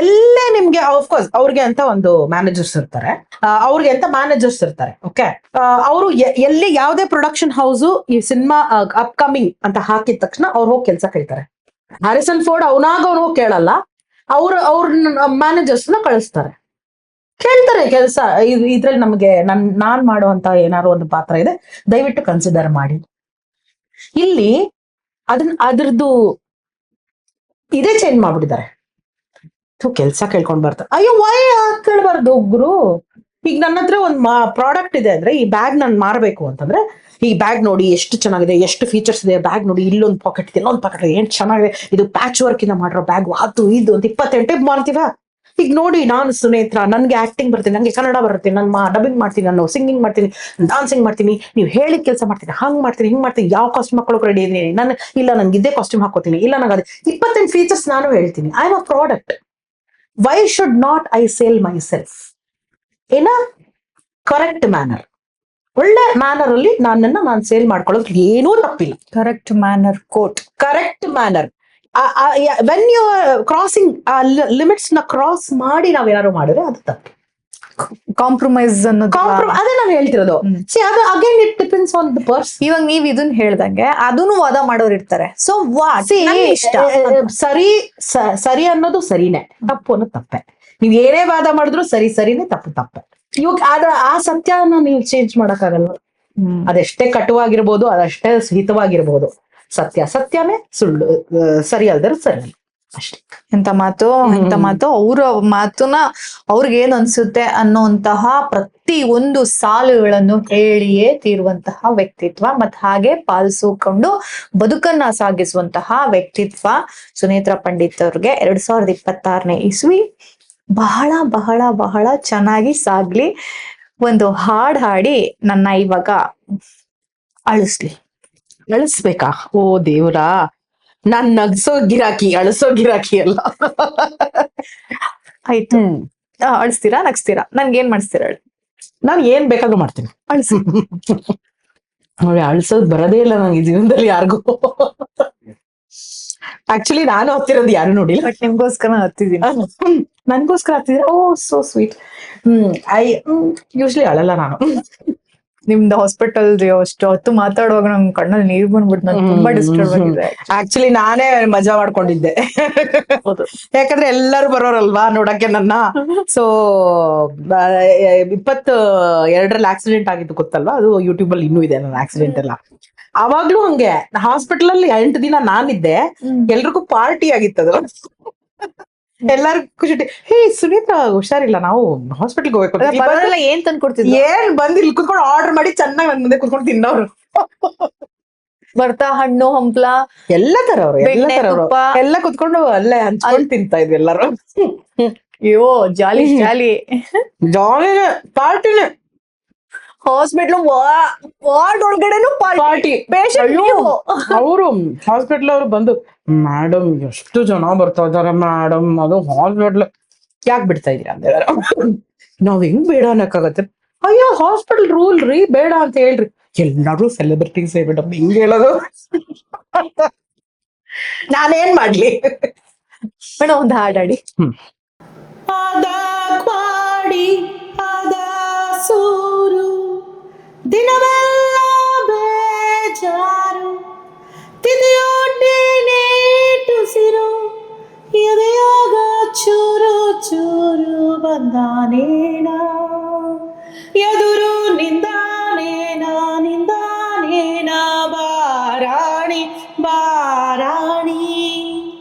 ಎಲ್ಲೇ ನಿಮ್ಗೆ ಆಫ್ಕೋರ್ಸ್ ಅವ್ರಿಗೆ ಅಂತ ಒಂದು ಮ್ಯಾನೇಜರ್ಸ್ ಇರ್ತಾರೆ, ಅವ್ರಿಗೆ ಅಂತ ಮ್ಯಾನೇಜರ್ಸ್ ಇರ್ತಾರೆ. ಓಕೆ, ಅವರು ಎಲ್ಲಿ ಯಾವುದೇ ಪ್ರೊಡಕ್ಷನ್ ಹೌಸ್ ಈ ಸಿನಿಮಾ ಅಪ್ಕಮಿಂಗ್ ಅಂತ ಹಾಕಿದ ತಕ್ಷಣ ಅವ್ರು ಹೋಗಿ ಕೆಲಸ ಕೇಳ್ತಾರೆ. ಹ್ಯಾರಿಸನ್ ಫೋರ್ಡ್ ಅವನು ಕೇಳಲ್ಲ, ಅವ್ರ ಮ್ಯಾನೇಜರ್ಸ್ ನ ಕಳಿಸ್ತಾರೆ, ಕೇಳ್ತಾರೆ ಕೆಲಸ. ಇದ್ರಲ್ಲಿ ನಮಗೆ ನಾನ್ ಮಾಡುವಂತ ಏನಾದ್ರು ಒಂದು ಪಾತ್ರ ಇದೆ, ದಯವಿಟ್ಟು ಕನ್ಸಿಡರ್ ಮಾಡಿ. ಇಲ್ಲಿ ಅದ್ರದ್ದು ಇದೇ ಚೇಂಜ್ ಮಾಡ್ಬಿಟ್ಟಿದ್ದಾರೆ. ಕೆಲ್ಸ ಕೇಳ್ಕೊಂಡ್ ಬರ್ತಾರೆ. ಅಯ್ಯೋ, ವೈ ಕೇಳ್ಬಾರ್ದು ಗುರು? ಈಗ ನನ್ನ ಹತ್ರ ಒಂದು ಪ್ರಾಡಕ್ಟ್ ಇದೆ ಅಂದ್ರೆ, ಈ ಬ್ಯಾಗ್ ನಾನು ಮಾರಬೇಕು ಅಂತಂದ್ರೆ, ಈ ಬ್ಯಾಗ್ ನೋಡಿ ಎಷ್ಟು ಚೆನ್ನಾಗಿದೆ, ಎಷ್ಟು ಫೀಚರ್ಸ್ ಇದೆ, ಬ್ಯಾಗ್ ನೋಡಿ ಇಲ್ಲೊಂದು ಪಾಕೆಟ್ ಇದೆ, ಇಲ್ಲೊಂದು ಪಾಕೆಟ್ ಏನ್ ಚೆನ್ನಾಗಿದೆ, ಇದು ಪ್ಯಾಚ್ ವರ್ಕ್ ಇಂದ ಮಾಡಿರೋ ಬ್ಯಾಗ್, ಅದು ಇದು ಅಂತ 28 ಮಾಡ್ತೀವ. ಈಗ ನೋಡಿ, ನಾನು ಸುನೇತ್ರ, ನನ್ಗೆ ಆಕ್ಟಿಂಗ್ ಬರ್ತೀನಿ, ನಂಗೆ ಕನ್ನಡ ಬರುತ್ತೆ, ನಾನು ಡಬ್ಬಿಂಗ್ ಮಾಡ್ತೀನಿ, ನಾನು ಸಿಂಗಿಂಗ್ ಮಾಡ್ತೀನಿ, ಡಾನ್ಸಿಂಗ್ ಮಾಡ್ತೀನಿ, ನೀವು ಹೇಳಿದ ಕೆಲಸ ಮಾಡ್ತೀನಿ, ಹಂಗ್ ಮಾಡ್ತೀನಿ, ಹಿಂಗ್ ಮಾಡ್ತೀನಿ, ಯಾವ ಕಾಸ್ಟ್ಯೂಮ್ ಹಾಕೊಳಕ್ ರೆಡಿ ಇದೀನಿ ನಾನು, ಇಲ್ಲ ನಂಗೆ ಇದೇ ಕಾಸ್ಟ್ಯೂಮ್ ಹಾಕೋತೀನಿ, ಇಲ್ಲ ನಂಗೆ ಅದು 28 ಫೀಚರ್ಸ್ ನಾನು ಹೇಳ್ತೀನಿ. I am a product. Why should not I sell myself in a correct manner? ಒಳ್ಳೆ ಮ್ಯಾನರ್ ಅಲ್ಲಿ ನಾನು ಸೇಲ್ ಮಾಡ್ಕೊಳ್ಳೋದು ಏನೂ ತಪ್ಪಿಲ್ಲ. Correct manner quote, correct manner. When you crossing limits ನ ಕ್ರಾಸ್ ಮಾಡಿ ನಾವೇನಾದ್ರು ಮಾಡಿದ್ರೆ ಅದು ತಪ್ಪು. ಕಾಂಪ್ರಮೈಸ್ ಅನ್ನೋದು ಅದೇ ನಾನು ಹೇಳ್ತಿರೋದು. ಅದು again it depends on the person. ಇವಾಗ ನೀವ್ ಇದನ್ನ ಹೇಳ್ದಂಗೆ ಅದನ್ನು ವಾದ ಮಾಡೋರು ಇರ್ತಾರೆ. ಸೊ ಸರಿ ಅನ್ನೋದು ಸರಿನೇ, ತಪ್ಪು ಅನ್ನೋದು ತಪ್ಪೆ. ನೀವ್ ಏನೇ ವಾದ ಮಾಡಿದ್ರು ಸರಿನೇ, ತಪ್ಪೆ. ಇವಾಗ ಆ ಸತ್ಯನ ನೀವು ಚೇಂಜ್ ಮಾಡಕ್ಕಾಗಲ್ಲ. ಅದೆಷ್ಟೇ ಕಟುವಾಗಿರ್ಬೋದು, ಅದಷ್ಟೇ ಹಿತವಾಗಿರ್ಬೋದು. ಸತ್ಯನೇ, ಸುಳ್ಳು ಸರಿ ಅಲ್ದರೆ ಸರಿ ಅಷ್ಟೇ. ಎಂತ ಮಾತು ಅವ್ರ ಮಾತುನ ಅವ್ರಿಗೆ ಏನ್ ಅನ್ಸುತ್ತೆ ಅನ್ನುವಂತಹ ಪ್ರತಿ ಒಂದು ಸಾಲುಗಳನ್ನು ಹೇಳಿಯೇ ತೀರುವಂತಹ ವ್ಯಕ್ತಿತ್ವ, ಮತ್ ಹಾಗೆ ಪಾಲಿಸಿಕೊಂಡು ಬದುಕನ್ನ ಸಾಗಿಸುವಂತಹ ವ್ಯಕ್ತಿತ್ವ ಸುನೇತ್ರ ಪಂಡಿತ್ ಅವ್ರಿಗೆ 2026ನೇ ಇಸ್ವಿ ಬಹಳ ಬಹಳ ಬಹಳ ಚೆನ್ನಾಗಿ ಸಾಗ್ಲಿ. ಒಂದು ಹಾಡಿ ನನ್ನ ಇವಾಗ ಅಳಿಸ್ಬೇಕಾ? ಓ ದೇವ್ರಾ, ನಾನ್ ನಗ್ಸೋ ಗಿರಾಕಿ, ಅಳಿಸೋ ಗಿರಾಕಿ ಅಲ್ಲ. ಆಯ್ತು, ಅಳಿಸ್ತೀರಾ, ನಗ್ಸ್ತೀರಾ? ನನ್ಗೆ ಏನ್ ಮಾಡಿಸ್ತೀರಾ? ನಾನು ಏನ್ ಬೇಕಾದ್ರೂ ಮಾಡ್ತೀನಿ, ಅಳಿಸಿ. ನೋಡಿ ಅಳ್ಸೋದ್ ಬರೋದೇ ಇಲ್ಲ ನಂಗೆ ಜೀವನದಲ್ಲಿ ಯಾರಿಗೂ. ಆಕ್ಚುಲಿ ನಾನು ಹತ್ತಿರೋದು ಯಾರು ನೋಡಿಲ್ಲ. ಬಟ್ ನಿಮ್ಗೋಸ್ಕರ ಹತ್ತಿದೀನಿ. ನನ್ಗೋಸ್ಕರ ಹತ್ತಿದ್ರೆ oh so sweet. I usually ಅಳಲ್ಲ ನಾನು. ನಿಮ್ದು ಹಾಸ್ಪಿಟಲ್ ಅಷ್ಟು ಹೊತ್ತು ಮಾತಾಡುವಾಗ ನಮ್ ಕಣ್ಣಲ್ಲಿ ನೀರ್ ಬಂದ್ಬಿಟ್ಟು ನಾನು ತುಂಬಾ ಡಿಸ್ಟರ್ಬ್ ಆಗಿದೆ. ಆಕ್ಚುಲಿ ನಾನೇ ಮಜಾ ಮಾಡ್ಕೊಂಡಿದ್ದೆ. ಹೌದು. ಯಾಕಂದ್ರೆ ಎಲ್ಲರೂ ಬರೋರಲ್ವಾ ನೋಡಕ್ಕೆ ನನ್ನ. ಸೊ 22ರಲ್ಲಿ ಆಕ್ಸಿಡೆಂಟ್ ಆಗಿದ್ದು ಗೊತ್ತಲ್ವಾ, ಅದು ಯೂಟ್ಯೂಬ್ ಅಲ್ಲಿ ಇನ್ನೂ ಇದೆ ನನ್ನ ಆಕ್ಸಿಡೆಂಟ್ ಎಲ್ಲ. ಅವಾಗ್ಲೂ ಹಂಗೆ ಹಾಸ್ಪಿಟಲ್ ಅಲ್ಲಿ 8 ದಿನ ನಾನಿದ್ದೆ, ಎಲ್ರಿಗೂ ಪಾರ್ಟಿ ಆಗಿತ್ತದು. ಎಲ್ಲಾರು ಖುಷಿ, ಹೇ ಸುನೀತಾ ಹುಷಾರಿಲ್ಲ ನಾವು ಹಾಸ್ಪಿಟಲ್ಗೆ ಹೋಗ್ಬೇಕು, ಬರೋರೆಲ್ಲ ಏನ್ ತಂದ್ಕೊಡ್ತಿದ್ರು? ಏನ್ ಬಂದು ಇಲ್ಲಿ ಕುತ್ಕೊಂಡು ಆರ್ಡರ್ ಮಾಡಿ ಚೆನ್ನಾಗಿ ನನ್ ಮುಂದೆ ಕುತ್ಕೊಂಡು ತಿನ್ನೋರು. ಬರ್ತಾ ಹಣ್ಣು ಹಂಪ್ಲ ಎಲ್ಲ ತರವ್ರು ಬೆಣ್ಣೆ, ತುಪ್ಪ. ಎಲ್ಲ ಕುತ್ಕೊಂಡು ಅಲ್ಲೇ ಹಂಚ್ಕೊಂಡು ತಿಂತಾ ಇದ್ವಿ ಎಲ್ಲರೂ. ಅಯ್ಯೋ ಜಾಲಿ ಜಾಲಿ. ಜಾಲಿನೇ, ಪಾರ್ಟಿನೇ. ಹಾಸ್ಪಿಟ್ಲ್ ವಾರ್ಡ್ ಒಳಗಡೆನು ಪಾರ್ಟಿ. ಅವರು ಹಾಸ್ಪಿಟ್ಲ್ ಅವ್ರು ಬಂದು, ಮೇಡಮ್ ಎಷ್ಟು ಜನ ಬರ್ತಾ ಇದಾರೆ ಮೇಡಮ್, ಅದು ಹಾಸ್ಪಿಟ್ಲ್ ಯಾಕೆ ಬಿಡ್ತಾ ಇದೀರ ಅಂತ ಹೇಳ. ನಾವ್ ಹೆಂಗ್ ಬೇಡ ಅನ್ನಕ್ಕಾಗತ್ತೆ? ಅಯ್ಯೋ ಹಾಸ್ಪಿಟಲ್ ರೂಲ್ ರೀ, ಬೇಡ ಅಂತ ಹೇಳ್ರಿ. ಎಲ್ಲಾರು ಸೆಲೆಬ್ರಿಟೀಸ್ ಮೇಡಮ್ ಹಿಂಗ್ ಹೇಳೋದು. ನಾನೇನ್ ಮಾಡ್ಲಿ ಮೇಡಮ್ ಒಂದು ಹಾಡಾಡಿ. ಮಾಡಿ ಸೂರು ದಿನವೆಲ್ಲ ಬೇಜಾರು, ತಿದಿಯೊಡ್ಡಿ ನೀಟುಸಿರು, ಎದೆಯಾಗ ಚೂರು ಚೂರು ಬಂದಾನೇನ, ಎದುರು ನಿಂದಾನೇನ ನಿಂದಾನೇನ, ಬಾರಾಣಿ ಬಾರಾಣಿ,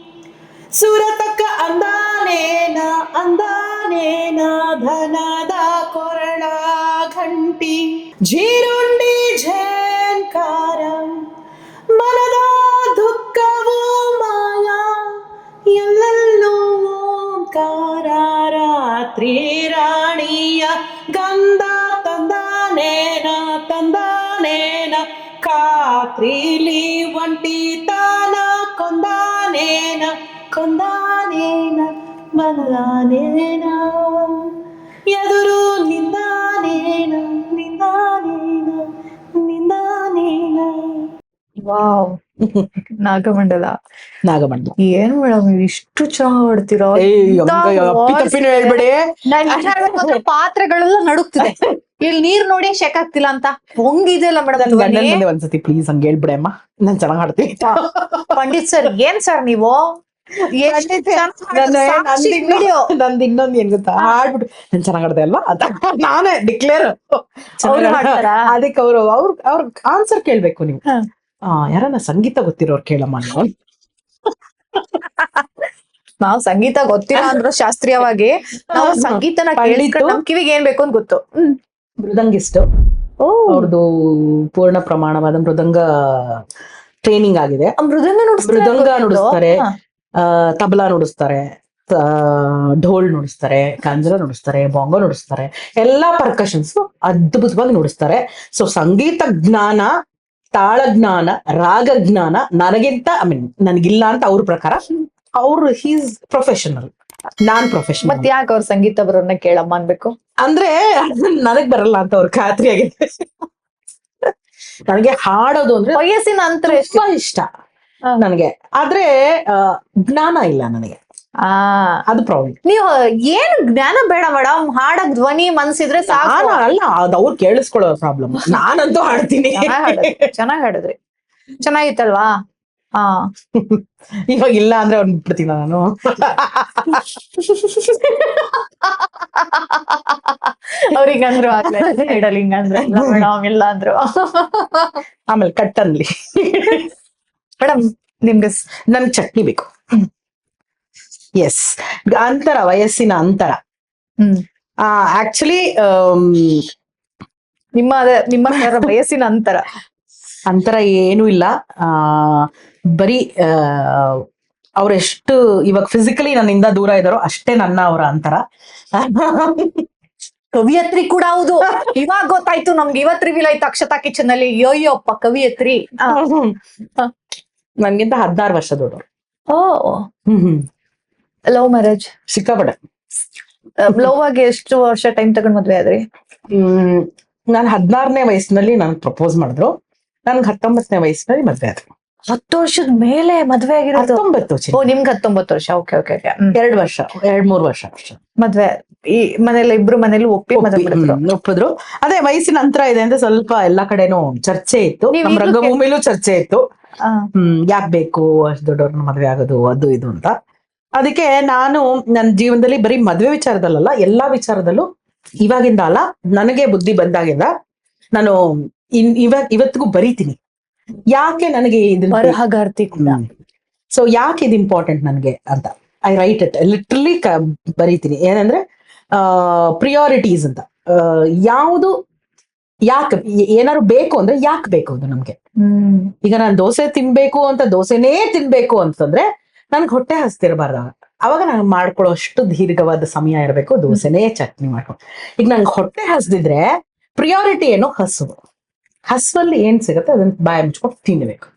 ಸುರತಕ್ಕ ಅಂದಾನೇನ ಅಂದಾನೇನ, ಧನದ ಕೊರಳ ಘಂಟಿ, ಜೀರುಂಡಿ ಝೇಂಕಾರ, ಮನದ ದುಃಖವು ಮಾಯ, ಎಲ್ಲೆಲ್ಲೂ ಓಂಕಾರ, ರಾತ್ರಿ ರಾಣಿಯ ಗಂಧ ತಂದಾನೇನ ತಂದಾನೇನ, ಕಾತ್ರಿಲಿ ಒಂಟಿ ತಾನ ಕೊಂದಾನೇನ ಕೊಂದಾನೇನ, ಬಂದಾನೇನ, ಎದುರು ನಿಂದಾನೇನ ನಿಂದಾನೇನ ನಿಂದಾನೇನ. ವಾವ್. ನಾಗಮಂಡಲ. ನಾಗಮಂಡಲ ಏನ್ ಮೇಡಮ್ ಇಷ್ಟು ಚೆನ್ನಾಗ್ ಹಾಡ್ತೀರಾ? ತಪ್ಪಿನ ಹೇಳ್ಬೇಡಿ. ಪಾತ್ರೆಗಳೆಲ್ಲ ನಡುಕ್ತಿದೆ. ಇಲ್ಲಿ ನೀರ್ ನೋಡಿ ಶೆಕ್ ಆಗ್ತಿಲ್ಲ ಅಂತ ಹೊಂಗಿದೆಯಲ್ಲ ಮೇಡಮ್. ಒಂದ್ಸತಿ ಪ್ಲೀಸ್ ಹಂಗ ಹೇಳ್ಬಿಡೆ ಅಮ್ಮ, ನಾನ್ ಚೆನ್ನಾಗ್ ಹಾಡ್ತೀನಿ. ಪಂಡಿತ್ ಸರ್ ಏನ್ ಸರ್ ನೀವು? ನಂದ್ ಇನ್ನೊಂದ್ ಏನ್ ಗೊತ್ತಾ, ಹಾಡ್ಬಿಟ್ಟು ನಾನ್ ಚೆನ್ನಾಗ್ ಹಾಡ್ದೆ ಅಲ್ವಾ ಅಂತ ನಾನೇ ಡಿಕ್ಲೇರ್. ಅದಕ್ಕೆ ಅವ್ರ ಆನ್ಸರ್ ಕೇಳ್ಬೇಕು ನೀವು. ಯಾರನ್ನ ಸಂಗೀತ ಗೊತ್ತಿರೋರು ಕೇಳಮ್ಮ ನೀವು. ನಾವ್ ಸಂಗೀತ ಗೊತ್ತಿಲ್ಲ ಅಂದ್ರು ಶಾಸ್ತ್ರೀಯವಾಗಿ ನಾವು ಸಂಗೀತನ ಕೇಳಿಕೊಂಡು ನಮ್ ಕಿವಿಗೆ ಏನ್ ಬೇಕು ಅಂತ ಗೊತ್ತು. ಮೃದಂಗಿಸ್ಟ್, ಅವ್ರದ್ದು ಪೂರ್ಣ ಪ್ರಮಾಣವಾದ ಮೃದಂಗ ಟ್ರೈನಿಂಗ್ ಆಗಿದೆ. ಮೃದಂಗ ನುಡಿಸ್ತಾರೆ, ತಬಲಾ ನುಡಿಸ್ತಾರೆ, ಢೋಲ್ ನುಡಿಸ್ತಾರೆ, ಕಂಜರ ನುಡಿಸ್ತಾರೆ, ಬಾಂಗೋ ನುಡಿಸ್ತಾರೆ, ಎಲ್ಲಾ ಪರ್ಕಷನ್ಸ್ ಅದ್ಭುತವಾಗಿ ನುಡಿಸ್ತಾರೆ. ಸೊ ಸಂಗೀತ ಜ್ಞಾನ, ತಾಳ ಜ್ಞಾನ, ರಾಗ ಜ್ಞಾನ ನನಗಿಂತ ನನಗಿಲ್ಲ ಅಂತ ಅವ್ರ ಪ್ರಕಾರ. ಅವ್ರು ಹೀಸ್ ಪ್ರೊಫೆಷನಲ್, ನಾನ್ ಪ್ರೊಫೆಷನಲ್. ಮತ್ತೆ ಯಾಕೆ ಅವ್ರ ಸಂಗೀತ ಬರೋರ್ನ ಕೇಳಮ್ಮ ಅನ್ಬೇಕು? ಅಂದ್ರೆ ನನಗ್ ಬರಲ್ಲ ಅಂತ ಅವ್ರ ಖಾತ್ರಿ ಆಗಿದೆ. ನನಗೆ ಹಾಡೋದು ಅಂದ್ರೆ ವಯಸ್ಸಿನ ಅಂತರ ತುಂಬಾ ಇಷ್ಟ ನನಗೆ, ಆದ್ರೆ ಜ್ಞಾನ ಇಲ್ಲ ನನಗೆ, ಅದು ಪ್ರಾಬ್ಲಮ್. ನೀವು ಏನು ಜ್ಞಾನ ಬೇಡ ಮೇಡಮ್, ಹಾಡಕ್ ಧ್ವನಿ ಮನ್ಸಿದ್ರೆ ಸಾಕು. ಅಲ್ಲ, ಅದು ಅವ್ರು ಕೇಳಿಸ್ಕೊಳ್ಳೋ ಪ್ರಾಬ್ಲಮ್. ನಾನಂತೂ ಹಾಡ್ತೀನಿ. ಚೆನ್ನಾಗ್ ಹಾಡಿದ್ರಿ, ಚೆನ್ನಾಗಿತ್ತಲ್ವಾ? ಇವಾಗ ಇಲ್ಲ ಅಂದ್ರೆ ಅವ್ನ್ ಬಿಡ್ತೀನಿ ನಾನು. ಅವ್ರಿಗಂದ್ರು ಇಡಲಿ, ಹಿಂಗಂದ್ರೆ ಮೇಡಮ್ ಇಲ್ಲ ಅಂದ್ರು. ಆಮೇಲೆ ಕಟ್ ಅನ್ಲಿ. ಮೇಡಮ್ ನಿಮ್ಗೆ ನನ್ ಚಟ್ನಿ ಬೇಕು. ಎಸ್, ಅಂತರ, ವಯಸ್ಸಿನ ಅಂತರ. ಆಕ್ಚುಲಿ ನಿಮ್ಮ ವಯಸ್ಸಿನ ಅಂತರ ಅಂತರ ಏನೂ ಇಲ್ಲ. ಬರೀ ಅವ್ರೆಷ್ಟು ಇವಾಗ ಫಿಸಿಕಲಿ ನನ್ನಿಂದ ದೂರ ಇದ್ದಾರೋ ಅಷ್ಟೇ ನನ್ನ ಅವರ ಅಂತರ. ಕವಿಯತ್ರಿ ಕೂಡ ಹೌದು. ಇವಾಗ ಗೊತ್ತಾಯ್ತು ನಮ್ಗೆ, ಇವತ್ತು ರಿವೀಲ್ ಆಯ್ತು ಅಕ್ಷತಾ ಕಿಚನ್ ಅಲ್ಲಿ. ಅಯ್ಯೋಪ್ಪ ಕವಿಯತ್ರಿ. ನನ್ಗಿಂತ 16 ವರ್ಷ ದೊಡ್ಡವರು. Love marriage? ಸಿಕ್ಕಾಪಟ್ಟೆ. ಲವ್ ಆಗಿ ಎಷ್ಟು ವರ್ಷ ಟೈಮ್ ತಗೊಂಡ್ ಮದ್ವೆ ಆದ್ರಿ? ನಾನು 16ನೇ ವಯಸ್ಸಿನಲ್ಲಿ ನನ್ಗೆ ಪ್ರಪೋಸ್ ಮಾಡಿದ್ರು. ನನ್ಗೆ 19ನೇ ವಯಸ್ಸಿನಲ್ಲಿ ಮದ್ವೆ ಆಯ್ತು. 10 ವರ್ಷದ ಮೇಲೆ ಮದ್ವೆ ಆಗಿರೋದು? 19 ಓ, ನಿಮ್ಗೆ 19 ವರ್ಷ. Okay okay okay. 2 ವರ್ಷ 2-3 ವರ್ಷ ಅಷ್ಟೇ ಮದ್ವೆ ಈ ಮನೇಲಿ ಇಬ್ರು ಮನೇಲಿ ಒಪ್ಪಿ ಮದ್ವೆ ಮಾಡಿದ್ರು. ಒಪ್ಪಿದ್ರು. ಅದೇ ವಯಸ್ಸಿನ ಅಂತರ ಇದೆ ಅಂತ ಸ್ವಲ್ಪ ಎಲ್ಲಾ ಕಡೆನೂ ಚರ್ಚೆ ಇತ್ತು. ನೀವ್ ನಮ್ಮ ಈಗ್ಲೂ ರಂಗಭೂಮಿಲೂ ಚರ್ಚೆ ಇತ್ತು. ಯಾಕ್ ಬೇಕು ಅಷ್ಟು ದೊಡ್ಡವ್ರನ್ನ ಮದ್ವೆ ಆಗೋದು ಅದು ಇದು ಅಂತ. ಅದಕ್ಕೆ ನಾನು ನನ್ನ ಜೀವನದಲ್ಲಿ ಬರೀ ಮದ್ವೆ ವಿಚಾರದಲ್ಲ, ಎಲ್ಲಾ ವಿಚಾರದಲ್ಲೂ ಇವಾಗಿಂದ ಅಲ್ಲ, ನನಗೆ ಬುದ್ಧಿ ಬಂದಾಗಿಂದ ನಾನು ಇವತ್ತಿಗೂ ಬರೀತೀನಿ. ಯಾಕೆ ನನಗೆ ಬರಹಗಾರ್ತಿ ಕೂಡ. ಸೊ ಯಾಕೆ ಇದು ಇಂಪಾರ್ಟೆಂಟ್ ನನಗೆ ಅಂತ ಐ ರೈಟ್ ಇಟ್ ಲಿಟ್ರಲಿ ಬರೀತೀನಿ. ಏನಂದ್ರೆ ಪ್ರಿಯಾರಿಟೀಸ್ ಅಂತ. ಯಾವುದು ಯಾಕೆ ಏನಾದ್ರು ಬೇಕು ಅಂದ್ರೆ ಯಾಕೆ ಬೇಕು ಅದು ನಮ್ಗೆ. ಈಗ ನಾನು ದೋಸೆ ತಿನ್ಬೇಕು ಅಂತ ದೋಸೆನೇ ತಿನ್ಬೇಕು ಅಂತಂದ್ರೆ ನನ್ಗೆ ಹೊಟ್ಟೆ ಹಸ್ತಿರಬಾರ್ದ. ಅವಾಗ ನಾನು ಮಾಡ್ಕೊಳ್ಳೋ ಅಷ್ಟು ದೀರ್ಘವಾದ ಸಮಯ ಇರಬೇಕು ದೋಸೆನೇ ಚಟ್ನಿ ಮಾಡ್ಕೊಂಡು. ಈಗ ನಂಗೆ ಹೊಟ್ಟೆ ಹಸ್ದಿದ್ರೆ ಪ್ರಿಯಾರಿಟಿ ಏನೋ ಹಸುವಲ್ಲಿ ಏನ್ ಸಿಗುತ್ತೆ ಅದನ್ನ ಬಾಯ ಮುಚ್ಕೊಂಡು ತಿನ್ಬೇಕು.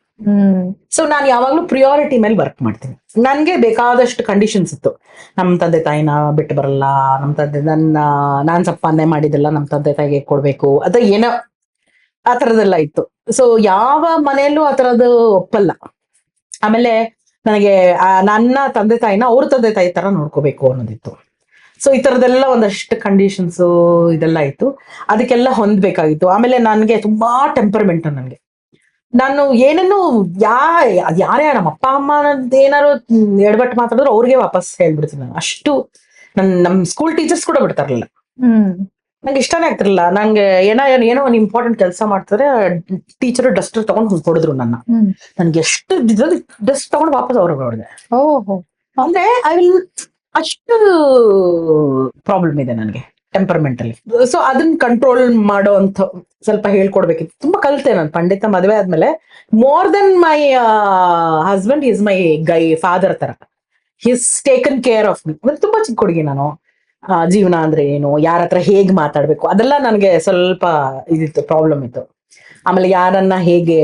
ಸೊ ನಾನು ಯಾವಾಗ್ಲೂ ಪ್ರಿಯಾರಿಟಿ ಮೇಲೆ ವರ್ಕ್ ಮಾಡ್ತೀನಿ. ನನ್ಗೆ ಬೇಕಾದಷ್ಟು ಕಂಡೀಷನ್ಸ್ ಇತ್ತು. ನಮ್ ತಂದೆ ತಾಯಿನ ಬಿಟ್ಟು ಬರಲ್ಲ, ನಮ್ ತಂದೆ ನಾನ್ ಸಂಪಾದನೆ ಮಾಡಿದೆಲ್ಲ ನಮ್ ತಂದೆ ತಾಯಿಗೆ ಕೊಡ್ಬೇಕು, ಅದ ಏನೋ ಆ ತರದೆಲ್ಲ ಇತ್ತು. ಸೊ ಯಾವ ಮನೆಯಲ್ಲೂ ಆ ತರದ್ದು ಒಪ್ಪಲ್ಲ. ಆಮೇಲೆ ನನಗೆ ನನ್ನ ತಂದೆ ತಾಯಿನ ಅವ್ರ ತಂದೆ ತಾಯಿ ತರ ನೋಡ್ಕೋಬೇಕು ಅನ್ನೋದಿತ್ತು. ಸೊ ಈ ತರದೆಲ್ಲ ಒಂದಷ್ಟು ಕಂಡೀಷನ್ಸ್ ಇದೆಲ್ಲ ಇತ್ತು. ಅದಕ್ಕೆಲ್ಲ ಹೊಂದ್ಬೇಕಾಗಿತ್ತು. ಆಮೇಲೆ ನನ್ಗೆ ತುಂಬಾ ಟೆಂಪರ್ಮೆಂಟ್. ನನ್ಗೆ ನಾನು ಏನನ್ನು ಯಾರೇ ನಮ್ಮ ಅಪ್ಪ ಅಮ್ಮ ಏನಾರು ಎಡಬಟ್ಟು ಮಾತಾಡಿದ್ರು ಅವ್ರಿಗೆ ವಾಪಸ್ ಹೇಳ್ಬಿಡ್ತೀನಿ ನಾನು. ಅಷ್ಟು ನಮ್ ಸ್ಕೂಲ್ ಟೀಚರ್ಸ್ ಕೂಡ ಬಿಡ್ತಾರಲ್ಲ. ನಂಗೆ ಇಷ್ಟನೇ ಆಗ್ತಿರ್ಲಿಲ್ಲ. ನಂಗೆ ಏನೋ ಒಂದು ಇಂಪಾರ್ಟೆಂಟ್ ಕೆಲಸ ಮಾಡ್ತಾರೆ, ಟೀಚರ್ ಡಸ್ಟರ್ ತಗೊಂಡು ಹೊಡೆದ್ರು ನನ್ಗೆ ಎಷ್ಟು ಡಸ್ಟ್ ತಗೊಂಡು ವಾಪಸ್ ಅವ್ರಿಗೆ ಹೊಡೆದೆ. ಅಂದ್ರೆ ಅಷ್ಟು ಪ್ರಾಬ್ಲಮ್ ಇದೆ ನನಗೆ ಟೆಂಪರ್ಮೆಂಟ್ ಅಲ್ಲಿ. ಸೊ ಅದನ್ನ ಕಂಟ್ರೋಲ್ ಮಾಡೋ ಅಂತ ಸ್ವಲ್ಪ ಹೇಳ್ಕೊಡ್ಬೇಕಿತ್ತು. ತುಂಬಾ ಕಲಿತೆ ನಾನು ಪಂಡಿತ ಮದುವೆ ಆದ್ಮೇಲೆ. More than my husband is my father ತರ. He's taken care of me. ಅಂದ್ರೆ ತುಂಬಾ ಚಿಕ್ಕ ಹುಡುಗಿ ನಾನು. ಜೀವನ ಅಂದ್ರೆ ಏನು, ಯಾರ ಹತ್ರ ಹೇಗ್ ಮಾತಾಡ್ಬೇಕು ಅದೆಲ್ಲ ನನಗೆ ಸ್ವಲ್ಪ ಇದಿತ್ತು, ಪ್ರಾಬ್ಲಮ್ ಇತ್ತು. ಆಮೇಲೆ ಯಾರನ್ನ ಹೇಗೆ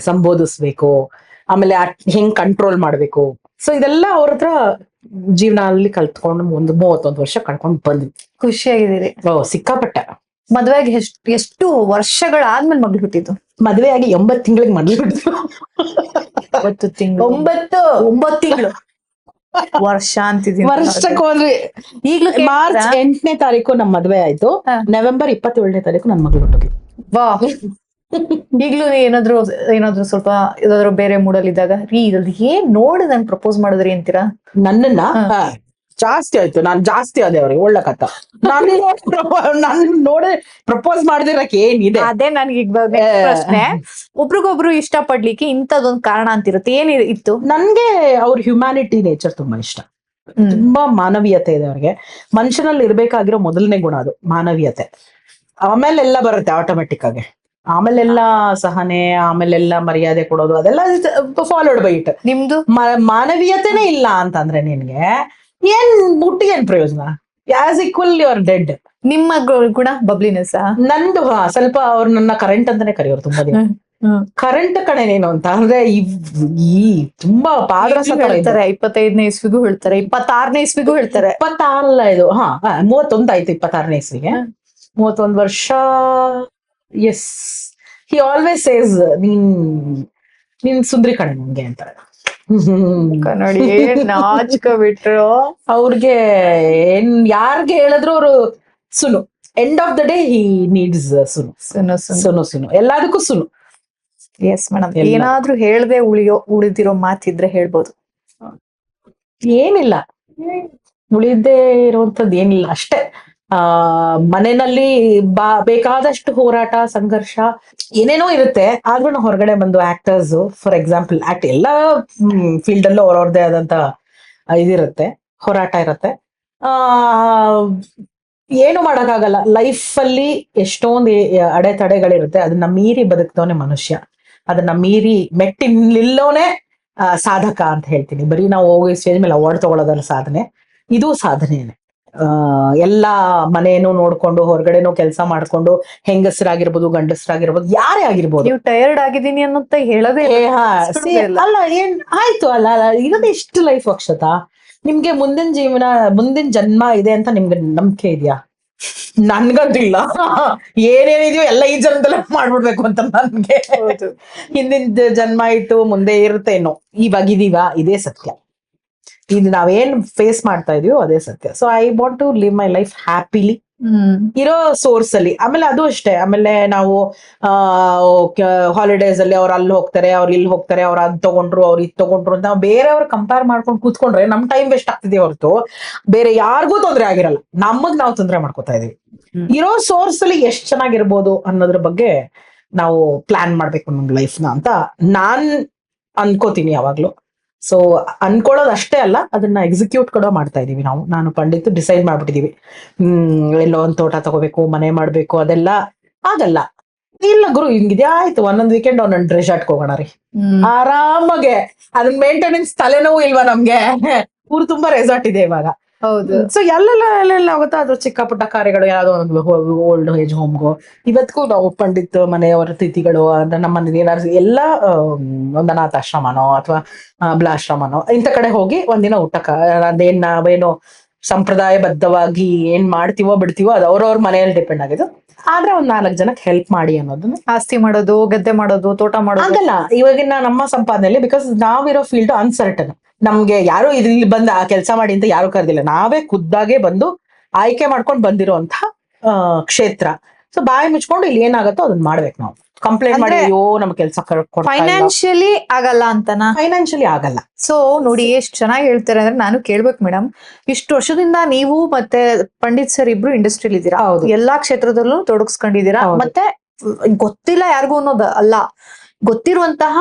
ಸಂಬೋಧಿಸ್ಬೇಕು, ಆಮೇಲೆ ಹೆಂಗ್ ಕಂಟ್ರೋಲ್ ಮಾಡ್ಬೇಕು. ಸೊ ಇದೆಲ್ಲ ಅವ್ರ ಹತ್ರ ಜೀವನದಲ್ಲಿ ಕಲ್ತ್ಕೊಂಡು ಒಂದು 31 ವರ್ಷ ಕಳ್ಕೊಂಡು ಬಂದ್ವಿ. ಖುಷಿಯಾಗಿದ್ದೀರಿ? ಸಿಕ್ಕಾಪಟ್ಟ. ಮದ್ವೆಗೆ ಎಷ್ಟು ವರ್ಷಗಳಾದ್ಮೇಲೆ ಮಗಳು ಹುಟ್ಟಿದ್ದು? ಮದ್ವೆ ಆಗಿ 9 ತಿಂಗಳಿಗೆ ಮಗಳು ಹುಟ್ಟಿದ್ದು. 9 ತಿಂಗಳು? 9 ತಿಂಗಳು ವರ್ಷ ಅಂತಿದ್ದೀನಿ. ವರ್ಷಕ್ಕೆ ಹೋದ್ರಿ. ಈಗ್ಲೂ ಮಾರ್ಚ್ 8ನೇ ತಾರೀಕು ನಮ್ ಮದ್ವೆ ಆಯ್ತು. ನವೆಂಬರ್ 27ನೇ ತಾರೀಕು ನನ್ ಮಗಳು ಹುಟ್ಟಿದ್ಲು. ವಾ. ಈಗ್ಲೂ ಏನಾದ್ರು ಸ್ವಲ್ಪ ಯಾವ್ದಾದ್ರು ಬೇರೆ ಮೂಡಲ್ ಇದ್ದಾಗ ಇದ್ರದ್ದು ಏನ್ ನೋಡಿ ನನ್ ಪ್ರಪೋಸ್ ಮಾಡಿದ್ರಿ ಅಂತೀರಾ? ನನ್ನನ್ನ ಜಾಸ್ತಿ ಆಯ್ತು. ನಾನ್ ಜಾಸ್ತಿ ಆದೆ ಅವ್ರಿಗೆ ಒಳ್ಳೆ ಕಥ. ನನ್ ನೋಡಿ ಪ್ರಪೋಸ್ ಮಾಡ್ದಿರಕ್ಕೆ ಏನಿದೆ? ಅದೇ ನನ್ಗೆ ಈಗ ಪ್ರಶ್ನೆ. ಒಬ್ರಿಗೊಬ್ರು ಇಷ್ಟ ಪಡ್ಲಿಕ್ಕೆ ಇಂಥದೊಂದ್ ಕಾರಣ ಅಂತಿರುತ್ತೆ. ಏನಿತ್ತು? ನನ್ಗೆ ಅವ್ರ ಹ್ಯುಮ್ಯಾನಿಟಿ ನೇಚರ್ ತುಂಬಾ ಇಷ್ಟ. ತುಂಬಾ ಮಾನವೀಯತೆ ಇದೆ ಅವ್ರಿಗೆ. ಮನುಷ್ಯನಲ್ಲಿ ಇರ್ಬೇಕಾಗಿರೋ ಮೊದಲನೇ ಗುಣ ಅದು ಮಾನವೀಯತೆ. ಆಮೇಲೆಲ್ಲ ಬರುತ್ತೆ ಆಟೋಮೆಟಿಕ್ ಆಗಿ. ಆಮೇಲೆಲ್ಲ ಸಹನೆ, ಆಮೇಲೆಲ್ಲ ಮರ್ಯಾದೆ ಕೊಡೋದು, ಅದೆಲ್ಲ ಫಾಲೋಡ್ ಬೈ ಇಟ್. ನಿಮ್ದು ಮಾನವೀಯತೆನೇ ಇಲ್ಲ ಅಂತಂದ್ರೆ ನಿನ್ಗೆ ಏನ್ ಬುಟ್ಟಿ ಏನ್ ಪ್ರಯೋಜನ? As equal you are dead. ನಿಮ್ಮ ಗುಣ ಬಬ್ಲಿನೆಸ್? ನಂದು ಸ್ವಲ್ಪ ಅವ್ರು ನನ್ನ ಕರೆಂಟ್ ಅಂತಾನೆ ಕರೆಯೋರು ತುಂಬಾ ದಿನ. ಕರೆಂಟ್ ಕಣೇನೇನು ಅಂತ ಅಂದ್ರೆ ಈ ತುಂಬಾ ಪಾದರಸ ಹೇಳ್ತಾರೆ. 25ನೇ ಇಸ್ವಿಗೂ ಹೇಳ್ತಾರೆ, 26ನೇ ಇಸ್ವಿಗೂ ಹೇಳ್ತಾರೆ. 26 ಅಲ್ಲ ಇದು. 31 ಆಯ್ತು 26ನೇ ಇಸ್ವಿಗೆ. 31 ವರ್ಷ. ಎಸ್, ಹಿ ಆಲ್ವೇಸ್ ಸೇಸ್ ನೀನ್ ಸುಂದ್ರಿ ಕಣೆ ನಂಗೆ ಅಂತಾರೆ. ನೋಡಿ ನಾಚ್ಕ ಬಿಟ್ರು. ಅವ್ರಿಗೆ ಯಾರ್ಗೆ ಹೇಳಿದ್ರು ಅವರು Sunu. End of the day he needs Sunu. ಎಲ್ಲದಕ್ಕೂ ಸುನು. Yes madam. ಏನಾದ್ರೂ ಹೇಳ್ದೆ ಉಳಿದಿರೋ ಮಾತಿದ್ರೆ ಹೇಳ್ಬೋದು? ಏನಿಲ್ಲ, ಉಳಿದೇ ಇರುವಂತದ್ದು ಏನಿಲ್ಲ ಅಷ್ಟೇ. ಮನೆಯಲ್ಲಿ ಬೇಕಾದಷ್ಟು ಹೋರಾಟ, ಸಂಘರ್ಷ ಏನೇನೋ ಇರುತ್ತೆ. ಆದ್ರೂ ನಾವು ಹೊರಗಡೆ ಬಂದು ಆಕ್ಟರ್ಸ್, ಫಾರ್ ಎಕ್ಸಾಂಪಲ್ ಎಲ್ಲ ಫೀಲ್ಡ್ ಅಲ್ಲೂ ಅವ್ರವ್ರದೇ ಆದಂತ ಇದಿರುತ್ತೆ, ಹೋರಾಟ ಇರುತ್ತೆ. ಏನು ಮಾಡಕ್ಕಾಗಲ್ಲ. ಲೈಫ್ ಅಲ್ಲಿ ಎಷ್ಟೊಂದು ಅಡೆತಡೆಗಳಿರುತ್ತೆ. ಅದನ್ನ ಮೀರಿ ಬದುಕ್ತವನೇ ಮನುಷ್ಯ. ಅದನ್ನ ಮೀರಿ ಮೆಟ್ಟಿನಿಲ್ಲೋನೆ ಸಾಧಕ ಅಂತ ಹೇಳ್ತೀನಿ. ಬರೀ ನಾವು ಹೋಗಿ ಸ್ಟೇಜ್ ಮೇಲೆ ಅವಾರ್ಡ್ ತಗೊಳ್ಳೋದಲ್ಲ ಸಾಧನೆ, ಇದು ಸಾಧನೆಯೇ. ಎಲ್ಲಾ ಮನೇನು ನೋಡ್ಕೊಂಡು ಹೊರಗಡೆನೂ ಕೆಲಸ ಮಾಡ್ಕೊಂಡು, ಹೆಂಗಸರಾಗಿರ್ಬೋದು ಗಂಡಸರಾಗಿರ್ಬೋದು ಯಾರೇ ಆಗಿರ್ಬೋದು. ನೀವು ಟಯರ್ಡ್ ಆಗಿದ್ದೀನಿ ಅನ್ನೋಂತ ಹೇಳೋದೇ ಅಲ್ಲ. ಏನ್ ಆಯ್ತು ಅಲ್ಲ ಇರೋದು ಎಷ್ಟು ಲೈಫ್ ಅಕ್ಷತಾ. ನಿಮ್ಗೆ ಮುಂದಿನ ಜನ್ಮ ಇದೆ ಅಂತ ನಿಮ್ಗೆ ನಂಬಿಕೆ ಇದೆಯಾ? ನನ್ಗಂತೂ ಇಲ್ಲ. ಏನೇನಿದೆಯೋ ಎಲ್ಲ ಈ ಜನ್ಮದಲ್ಲೇ ಮಾಡ್ಬಿಡ್ಬೇಕು ಅಂತ ನನ್ಗೆ. ಹಿಂದಿನ ಜನ್ಮ ಇತ್ತು, ಮುಂದೆ ಇರುತ್ತೇನೋ, ಇವಾಗಿದೀವ, ಇದೇ ಸತ್ಯ. ಇದು ನಾವೇನ್ ಫೇಸ್ ಮಾಡ್ತಾ ಇದೀವೋ ಅದೇ ಸತ್ಯ. So I want to live my life happily ಇರೋ ಸೋರ್ಸ್ ಅಲ್ಲಿ. ಆಮೇಲೆ ಅದು ಅಷ್ಟೇ, ಆಮೇಲೆ ನಾವು ಹಾಲಿಡೇಸ್ ಅಲ್ಲಿ ಅವ್ರು ಅಲ್ಲಿ ಹೋಗ್ತಾರೆ, ಅವ್ರು ಇಲ್ಲಿ ಹೋಗ್ತಾರೆ, ಅವ್ರು ಅದ್ ತಗೊಂಡ್ರು, ಅವ್ರು ಇದ್ ತಗೊಂಡ್ರು ಅಂತ ನಾವು ಬೇರೆಯವ್ರು ಕಂಪೇರ್ ಮಾಡ್ಕೊಂಡು ಕೂತ್ಕೊಂಡ್ರೆ ನಮ್ ಟೈಮ್ ವೇಸ್ಟ್ ಆಗ್ತಿದೆ ಹೊರತು ಬೇರೆ ಯಾರಿಗೂ ತೊಂದರೆ ಆಗಿರಲ್ಲ. ನಮಗ್ ನಾವು ತೊಂದರೆ ಮಾಡ್ಕೊತಾ ಇದೀವಿ. ಇರೋ ಸೋರ್ಸ್ ಅಲ್ಲಿ ಎಷ್ಟ್ ಚೆನ್ನಾಗಿರ್ಬೋದು ಅನ್ನೋದ್ರ ಬಗ್ಗೆ ನಾವು ಪ್ಲಾನ್ ಮಾಡ್ಬೇಕು ನಮ್ ಲೈಫ್ ನ ಅಂತ ನಾನ್ ಅನ್ಕೋತೀನಿ ಯಾವಾಗ್ಲೂ. ಸೊ ಅನ್ಕೊಳ್ಳೋದು ಅಷ್ಟೇ ಅಲ್ಲ, ಅದನ್ನ ಎಕ್ಸಿಕ್ಯೂಟ್ ಕೂಡ ಮಾಡ್ತಾ ಇದೀವಿ ನಾವು. ನಾನು ಪಂಡಿತ್ ಡಿಸೈಡ್ ಮಾಡ್ಬಿಟ್ಟಿದೀವಿ, ಎಲ್ಲೋ ಒಂದ್ ತೋಟ ತಗೋಬೇಕು, ಮನೆ ಮಾಡ್ಬೇಕು, ಅದೆಲ್ಲ ಆಗಲ್ಲ. ಇಲ್ಲ ಗುರು, ಹಿಂಗಿದೆ ಆಯ್ತು, ಒಂದೊಂದ್ ವೀಕೆಂಡ್ ಒಂದೊಂದ್ ರೆಸಾರ್ಟ್ ಹೋಗೋಣ ರೀ ಆರಾಮಾಗೆ. ಅದನ್ನ ಮೇಂಟೆನೆನ್ಸ್ ತಲೆನೋವು ಇಲ್ವಾ ನಮ್ಗೆ? ಊರು ತುಂಬಾ ರೆಸಾರ್ಟ್ ಇದೆ ಇವಾಗ. ಹೌದು. ಸೊ ಎಲ್ಲೆಲ್ಲ ಆಗುತ್ತಾ ಅದು ಚಿಕ್ಕ ಪುಟ್ಟ ಕಾರ್ಯಗಳು, ಯಾವ್ದೋ ಒಂದು ಓಲ್ಡ್ ಏಜ್ ಹೋಮ್ಗೋ, ಇವತ್ತಿಗೂ ನಾವು ಪಂಡಿತ್ ಮನೆಯವರ ತಿಥಿಗಳು, ನಮ್ಮ ಮನೆ ಏನಾದ್ರು ಎಲ್ಲ ಒಂದು ಅನಾಥಾಶ್ರಮನೋ ಅಥವಾ ಅಬಲಾಶ್ರಮನೋ ಇಂಥ ಕಡೆ ಹೋಗಿ ಒಂದಿನ ಊಟಕ್ಕ ಅದೇನ್ ನಾವೇನೋ ಸಂಪ್ರದಾಯಬದ್ಧವಾಗಿ ಏನ್ ಮಾಡ್ತೀವೋ ಬಿಡ್ತೀವೋ ಅದು ಅವ್ರವ್ರ ಮನೆಯಲ್ಲಿ ಡಿಪೆಂಡ್ ಆಗಿದ್ದು. ಆದ್ರೆ ಒಂದ್ 4 ಜನಕ್ಕೆ ಹೆಲ್ಪ್ ಮಾಡಿ ಅನ್ನೋದನ್ನ. ಆಸ್ತಿ ಮಾಡೋದು, ಗದ್ದೆ ಮಾಡೋದು, ತೋಟ ಮಾಡೋದು ಆಗಲ್ಲ ಇವಾಗಿನ ನಮ್ಮ ಸಂಪಾದನೆಯಲ್ಲಿ. ಬಿಕಾಸ್ ನಾವಿರೋ ಫೀಲ್ಡ್ ಅನ್ಸರ್ಟನ್. ನಮ್ಗೆ ಯಾರು ಇಲ್ಲಿ ಬಂದ ಆ ಕೆಲಸ ಮಾಡಿ ಅಂತ ಯಾರು ಕರೆದಿಲ್ಲ, ನಾವೇ ಖುದ್ದಾಗೆ ಬಂದು ಆಯ್ಕೆ ಮಾಡ್ಕೊಂಡು ಬಂದಿರೋಂಥ ಕ್ಷೇತ್ರ. ಸೊ ಬಾಯಿ ಮುಚ್ಕೊಂಡು ಇಲ್ಲಿ ಏನಾಗತ್ತೋ ಅದನ್ನ ಮಾಡ್ಬೇಕು ನಾವು. ಕಂಪ್ಲೇಂಟ್ ಮಾಡಿ ಅಯ್ಯೋ ನಮ್ ಕೆಲಸ ಫೈನಾನ್ಷಿಯಲಿ ಆಗಲ್ಲ ಅಂತನಾ? ಫೈನಾನ್ಷಿಯಲಿ ಆಗಲ್ಲ. ಸೊ ನೋಡಿ ಎಷ್ಟು ಚೆನ್ನಾಗಿ ಹೇಳ್ತಾರೆ ಅಂದ್ರೆ ನಾನು ಕೇಳ್ಬೇಕು ಮೇಡಮ್, ಇಷ್ಟು ವರ್ಷದಿಂದ ನೀವು ಮತ್ತೆ ಪಂಡಿತ್ ಸರ್ ಇಬ್ರು ಇಂಡಸ್ಟ್ರಿಯಲ್ಲಿ ಇದ್ದೀರಾ, ಎಲ್ಲಾ ಕ್ಷೇತ್ರದಲ್ಲೂ ತೊಡಗಿಸ್ಕೊಂಡಿದ್ದೀರಾ. ಮತ್ತೆ ಗೊತ್ತಿಲ್ಲ ಯಾರಿಗೂ ಅನ್ನೋದು ಅಲ್ಲ, ಗೊತ್ತಿರುವಂತಹ